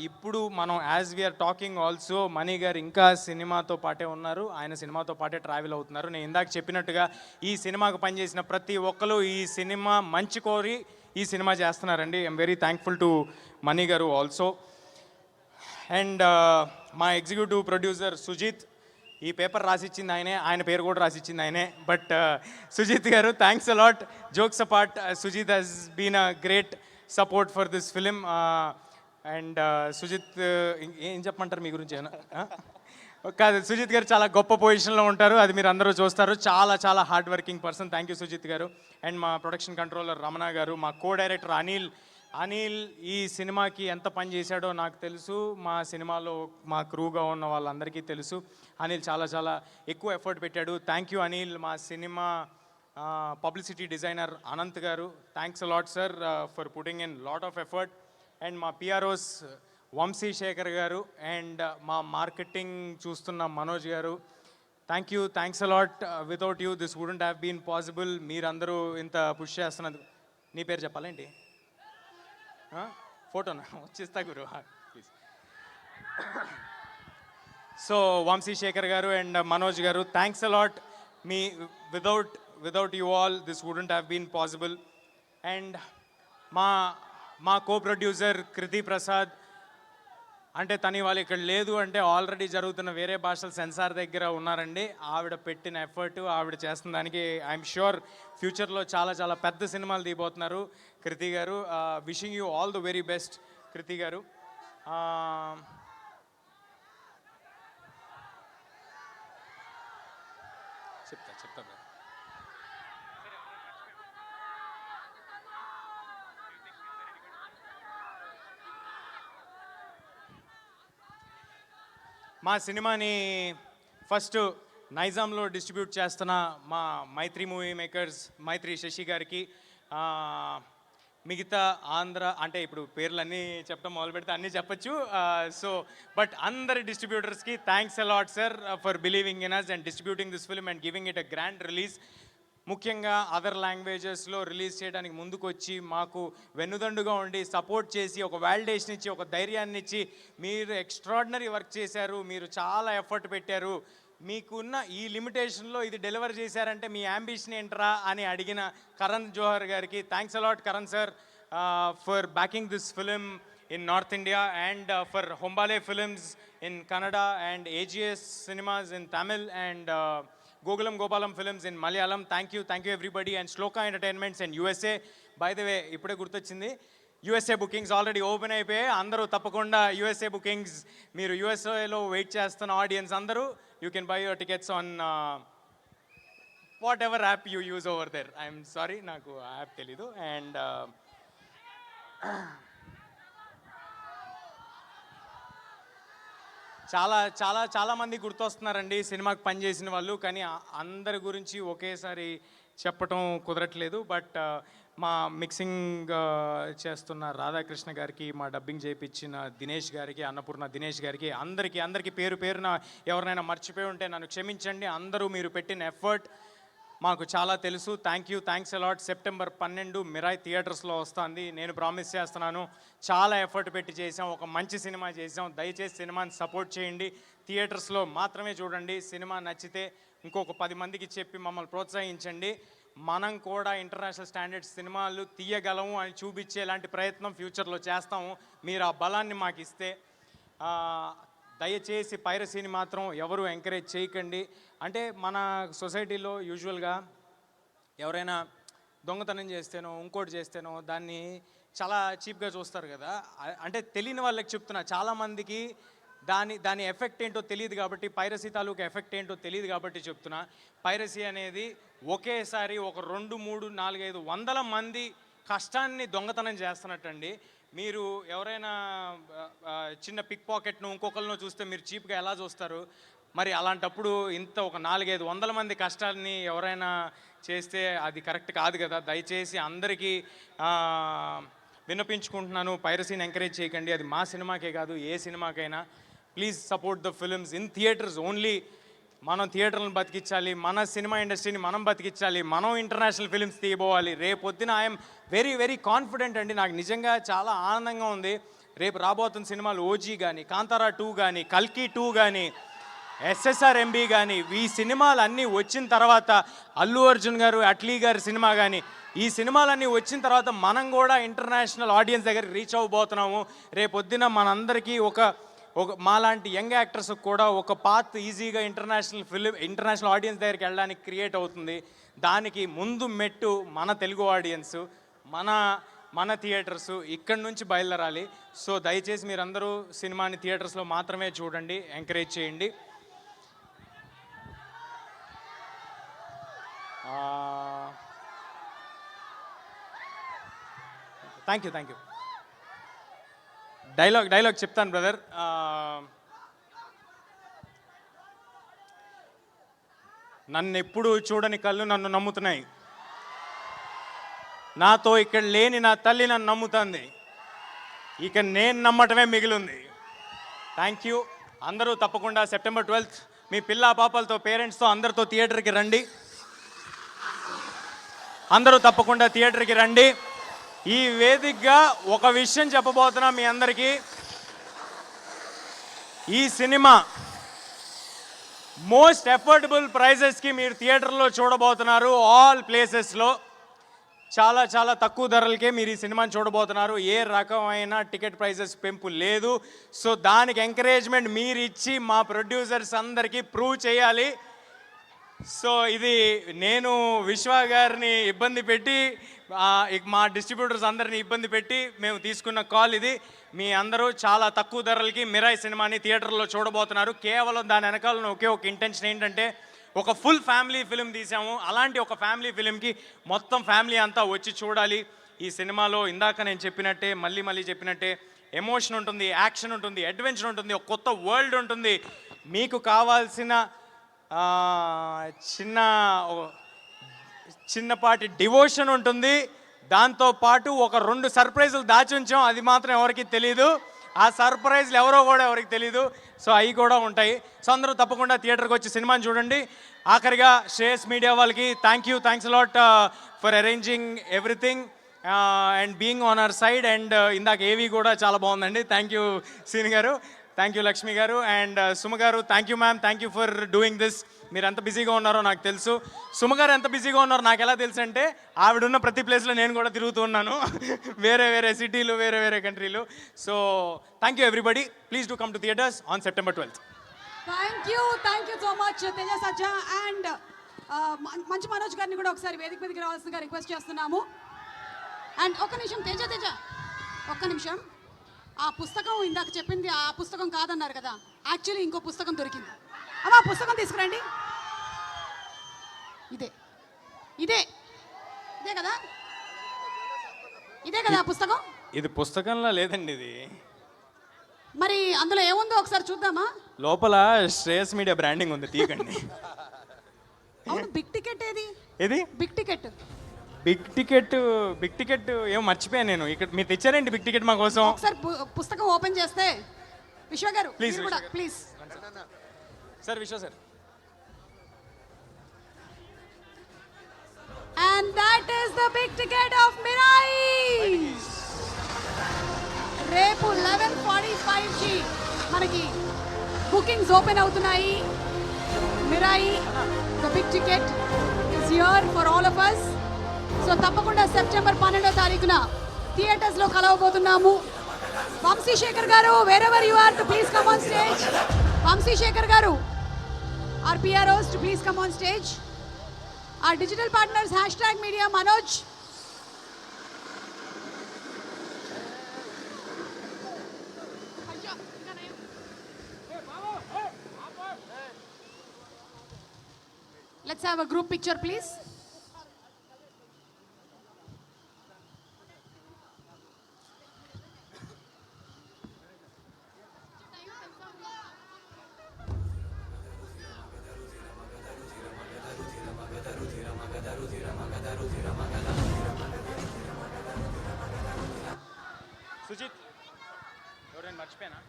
F: ఇప్పుడు మనం యాజ్ వీఆర్ టాకింగ్ ఆల్సో మణి గారు ఇంకా సినిమాతో పాటే ఉన్నారు, ఆయన సినిమాతో పాటే ట్రావెల్ అవుతున్నారు. నేను ఇందాక చెప్పినట్టుగా ఈ సినిమాకు పనిచేసిన ప్రతి ఒక్కరు ఈ సినిమా మంచి కోరి ఈ సినిమా చేస్తున్నారండి. ఐఎమ్ వెరీ థ్యాంక్ఫుల్ టు మణి గారు ఆల్సో. అండ్ మా ఎగ్జిక్యూటివ్ ప్రొడ్యూసర్ సుజిత్, ఈ పేపర్ రాసిచ్చింది ఆయనే, ఆయన పేరు కూడా రాసిచ్చింది ఆయనే. But Sujeeth garu, thanks a lot. Jokes apart, Sujeeth has been a great support for this film. And Sujeeth ఏం చెప్పమంటారు మీ గురించి? కాదు, సుజిత్ గారు చాలా గొప్ప పొజిషన్లో ఉంటారు, అది మీరు అందరూ చూస్తారు. చాలా చాలా hard working person. Thank you Sujeeth garu. And మా ప్రొడక్షన్ కంట్రోలర్ రమణ గారు, మా కో డైరెక్టర్ అనిల్ ఈ సినిమాకి ఎంత పని చేశాడో నాకు తెలుసు, మా సినిమాలో మా క్రూగా ఉన్న వాళ్ళందరికీ తెలుసు. అనిల్ చాలా చాలా ఎక్కువ ఎఫర్ట్ పెట్టాడు. Thank you Anil. మా సినిమా publicity designer Ananth garu, thanks a lot sir for putting in lot of effort. And మా పిఆర్ఓస్ వంశీ శేఖర్ గారు, అండ్ మా మార్కెటింగ్ చూస్తున్న Manoj garu, thanks a lot. Without you this wouldn't have been possible. మీరందరూ ఇంత పుష్ చేస్తున్నది. నీ పేరు చెప్పాలేంటి? ఫోటోనా వచ్చేస్తా గురు please. So Vamsi Shekar garu and Manoj garu, thanks a lot. మీ without you all this wouldn't have been possible. And మా కో ప్రొడ్యూసర్ కృతి ప్రసాద్, అంటే తను వాళ్ళు ఇక్కడ లేదు అంటే ఆల్రెడీ జరుగుతున్న వేరే భాషల సెన్సార్ దగ్గర ఉన్నారండి. ఆవిడ పెట్టిన ఎఫర్ట్, ఆవిడ చేస్తున్న దానికి ఐఎమ్ ష్యూర్ ఫ్యూచర్లో చాలా చాలా పెద్ద సినిమాలు తీయబోతున్నారు కృతి గారు. Wishing you all the very best Kriti గారు. చెప్తా మా సినిమాని ఫస్ట్ నైజాంలో డిస్ట్రిబ్యూట్ చేస్తున్న మా మైత్రి మూవీ మేకర్స్, మైత్రి శశి గారికి, మిగతా ఆంధ్ర అంటే ఇప్పుడు పేర్లన్నీ చెప్పడం మొదలు పెడితే అన్నీ చెప్పచ్చు. సో బట్ అందరి డిస్ట్రిబ్యూటర్స్కి thanks a lot sir for believing in us and distributing this film and giving it a grand release. ముఖ్యంగా అదర్ లాంగ్వేజెస్లో రిలీజ్ చేయడానికి ముందుకు వచ్చి మాకు వెన్నుదండుగా ఉండి సపోర్ట్ చేసి ఒక వాలిడేషన్ ఇచ్చి ఒక ధైర్యాన్ని ఇచ్చి మీరు ఎక్స్ట్రాడినరీ వర్క్ చేశారు, మీరు చాలా ఎఫర్ట్ పెట్టారు, మీకున్న ఈ లిమిటేషన్లో ఇది డెలివర్ చేశారంటే మీ యాంబిషన్ ఏంట్రా అని అడిగిన కరణ్ జోహర్ గారికి thanks a lot Karan sir for backing this film in North India and for Hombale Films in Kannada and AGS Cinemas in Tamil and Gokulam Gopalam Films in Malayalam. Thank you everybody and Shloka Entertainments and USA. By the way, ipude gurtochindi USA bookings already open అయిపోయాయి. అందరూ తప్పకుండా USA bookings మీరు USAలో wait చేస్తున్న audience అందరూ you can buy your tickets on whatever app you use over there. I'm sorry నాకు app తెలీదు. And చాలా మంది గుర్తొస్తున్నారండి సినిమాకి పనిచేసిన వాళ్ళు, కానీ అందరి గురించి ఒకేసారి చెప్పటం కుదరట్లేదు. బట్ మా మిక్సింగ్ చేస్తున్న రాధాకృష్ణ గారికి, మా డబ్బింగ్ చేయించిన దినేష్ గారికి, అన్నపూర్ణ దినేష్ గారికి, అందరికీ పేరున ఎవరినైనా మర్చిపోయి ఉంటే నన్ను క్షమించండి. అందరూ మీరు పెట్టిన ఎఫర్ట్ మాకు చాలా తెలుసు. Thanks a lot. సెప్టెంబర్ 12 మిరాయ్ థియేటర్స్లో వస్తుంది. నేను ప్రామిస్ చేస్తున్నాను, చాలా ఎఫర్ట్ పెట్టి చేసాం, ఒక మంచి సినిమా చేసాం. దయచేసి సినిమాని సపోర్ట్ చేయండి, థియేటర్స్లో మాత్రమే చూడండి. సినిమా నచ్చితే ఇంకొక 10 మందికి చెప్పి మమ్మల్ని ప్రోత్సహించండి. మనం కూడా ఇంటర్నేషనల్ స్టాండర్డ్స్ సినిమాలు తీయగలము అని చూపించేలాంటి ప్రయత్నం ఫ్యూచర్లో చేస్తాము. మీరు ఆ బలాన్ని మాకు ఇస్తే. దయచేసి పైరసీని మాత్రం ఎవరు ఎంకరేజ్ చేయకండి. అంటే మన సొసైటీలో యూజువల్గా ఎవరైనా దొంగతనం చేస్తేనో ఇంకోటి చేస్తేనో దాన్ని చాలా చీప్గా చూస్తారు కదా. అంటే తెలియని వాళ్ళకి చెప్తున్నా, చాలామందికి దాని ఎఫెక్ట్ ఏంటో తెలియదు కాబట్టి, పైరసీ తాలూకు ఎఫెక్ట్ ఏంటో తెలియదు కాబట్టి చెప్తున్నా. పైరసీ అనేది ఒకేసారి ఒక 2, 3, 4, 5 వందల మంది కష్టాన్ని దొంగతనం చేస్తున్నట్టండి. మీరు ఎవరైనా చిన్న పిక్ పాకెట్ను ఇంకొకరినో చూస్తే మీరు చీప్గా ఎలా చూస్తారు? మరి అలాంటప్పుడు ఇంత ఒక 4-5 వందల మంది కష్టాన్ని ఎవరైనా చేస్తే అది కరెక్ట్ కాదు కదా. దయచేసి అందరికీ విన్నపించుకుంటున్నాను, పైరసీని ఎంకరేజ్ చేయకండి. అది మా సినిమాకే కాదు, ఏ సినిమాకైనా. Please support the films in theatres only. మనం థియేటర్లను బతికించాలి, మన సినిమా ఇండస్ట్రీని మనం బతికించాలి, మనం ఇంటర్నేషనల్ ఫిల్మ్స్ తీయబోవాలి. రేపొద్దున ఐఎమ్ వెరీ కాన్ఫిడెంట్ అండి. నాకు నిజంగా చాలా ఆనందంగా ఉంది. రేపు రాబోతున్న సినిమాలు ఓజీ కానీ, కాంతారా 2 కానీ, కల్కి 2 కానీ, SSRMB కానీ, ఈ సినిమాలు అన్నీ వచ్చిన తర్వాత, అల్లు అర్జున్ గారు, అట్లీ గారి సినిమా కానీ, ఈ సినిమాలన్నీ వచ్చిన తర్వాత మనం కూడా ఇంటర్నేషనల్ ఆడియన్స్ దగ్గరికి రీచ్ అవ్వబోతున్నాము. రేపొద్దున మనందరికీ ఒక మాలాంటి యంగ్ యాక్టర్స్ కూడా ఒక పాత్ ఈజీగా ఇంటర్నేషనల్ ఆడియన్స్ దగ్గరికి వెళ్ళడానికి క్రియేట్ అవుతుంది. దానికి ముందు మెట్టు మన తెలుగు ఆడియన్స్, మన థియేటర్స్ ఇక్కడి నుంచి బయలుదేరాలి. సో దయచేసి మీరందరూ సినిమాని థియేటర్స్లో మాత్రమే చూడండి, ఎంకరేజ్ చేయండి. Thank you. డైలాగ్ చెప్తాను బ్రదర్. నన్ను ఎప్పుడు చూడని కళ్ళు నన్ను నమ్ముతున్నాయి. నాతో ఇక్కడ లేని నా తల్లి నన్ను నమ్ముతుంది. ఇక నేను నమ్మటమే మిగిలింది. Thank you. అందరూ తప్పకుండా సెప్టెంబర్ 12 మీ పిల్ల పాపలతో, పేరెంట్స్తో అందరితో థియేటర్కి రండి. అందరూ తప్పకుండా థియేటర్కి రండి. ఈ వేదికగా ఒక విషయం చెప్పబోతున్నా మీ అందరికీ. ఈ సినిమా మోస్ట్ అఫోర్డబుల్ ప్రైజెస్కి మీరు థియేటర్లో చూడబోతున్నారు. ఆల్ ప్లేసెస్లో చాలా చాలా తక్కువ ధరలకే మీరు ఈ సినిమాని చూడబోతున్నారు. ఏ రకమైన టికెట్ ప్రైజెస్ పెంపు లేదు. సో దానికి ఎంకరేజ్మెంట్ మీరు ఇచ్చి మా ప్రొడ్యూసర్స్ అందరికీ ప్రూవ్ చేయాలి. సో ఇది నేను విశ్వ గారిని ఇబ్బంది పెట్టి, మా డిస్ట్రిబ్యూటర్స్ అందరిని ఇబ్బంది పెట్టి మేము తీసుకున్న కాల్ ఇది. మీ అందరూ చాలా తక్కువ ధరలకి మిరాయి సినిమాని థియేటర్లో చూడబోతున్నారు. కేవలం దాని వెనకాల ఒకే ఒక ఇంటెన్షన్ ఏంటంటే, ఒక ఫుల్ ఫ్యామిలీ ఫిలిం తీసాము. అలాంటి ఒక ఫ్యామిలీ ఫిలింకి మొత్తం ఫ్యామిలీ అంతా వచ్చి చూడాలి. ఈ సినిమాలో ఇందాక నేను చెప్పినట్టే, మళ్ళీ చెప్పినట్టే, ఎమోషన్ ఉంటుంది, యాక్షన్ ఉంటుంది, అడ్వెంచర్ ఉంటుంది, ఒక కొత్త వరల్డ్ ఉంటుంది. మీకు కావాల్సిన చిన్నపాటి డివోషన్ ఉంటుంది. దాంతోపాటు ఒక 2 సర్ప్రైజులు దాచి ఉంచాం, అది మాత్రం ఎవరికి తెలీదు. ఆ సర్ప్రైజ్లు ఎవరో కూడా ఎవరికి తెలీదు. సో అవి కూడా ఉంటాయి. సో అందరూ తప్పకుండా థియేటర్కి వచ్చి సినిమాని చూడండి. ఆఖరిగా శ్రేయస్ మీడియా వాళ్ళకి thanks a lot for arranging everything and being on our side. And ఇందాక ఏవి కూడా చాలా బాగుందండి. థ్యాంక్ యూ సీని గారు, థ్యాంక్ యూ లక్ష్మి గారు, అండ్ సుమ గారు thank you ma'am, thank you for doing this. మీరు ఎంత బిజీగా ఉన్నారో నాకు తెలుసు. సుమ గారు ఎంత బిజీగా ఉన్నారో నాకు ఎలా తెలుసు అంటే, ఆవిడున్న ప్రతి ప్లేస్లో నేను కూడా తిరుగుతూ ఉన్నాను, వేరే సిటీలు, వేరే కంట్రీలు. So thank you everybody. Please do come to theatres on September 12th.
D: Thank you so much Teja Sajja and Manchu Manoj గారిని కూడా ఒకసారి వేదిక మీదకి రావాల్సిందిగా రిక్వెస్ట్ చేస్తున్నాము. అండ్ ఒక్క నిమిషం తేజ ఒక్క నిమిషం. ఆ పుస్తకం ఇందాక చెప్పింది ఆ పుస్తకం కాదన్నారు కదా, యాక్చువల్లీ ఇంకో పుస్తకం దొరికింది. అమ్మా పుస్తకం తీసుకురండి. ఇదే కదా పుస్తకం?
F: ఇది పుస్తకంలో లేదండి, ఇది
D: మరి అందులో ఏముందో ఒకసారి చూద్దామా?
F: లోపల శ్రేయస్ మీడియా బ్రాండింగ్ ఉంది, తీయకండి.
D: అవును, బిగ్ టికెట్
F: ఏది? బిగ్ టికెట్ ఏమో మర్చిపోయాను నేను. ఇక్కడ మీరు తెచ్చారేంటి బిగ్ టికెట్ మా కోసం?
D: ఒకసారి పుస్తకం ఓపెన్ చేస్తే విశ్వ గారు
F: ప్లీజ్ సార్, విశ్వ sir.
D: And that is the big ticket of Mirai. రేపు 11:45కి మనకి బుకింగ్స్ ఓపెన్ అవుతున్నాయి. Mirai the big ticket is here for all of us. So తప్పకుండా సెప్టెంబర్ 12వ తారీఖున థియేటర్స్లో కలవబోతున్నాము. వంశీశేఖర్ గారు, wherever you are, to please come on stage. Vamsi Sekhar గారు, our PROs, to please come on stage. Our digital partners, #media Manoj. Let's have a group picture, please.
F: Sujith, ఎవరైనా మర్చిపోయానా?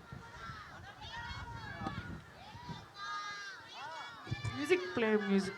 G: Music, play music.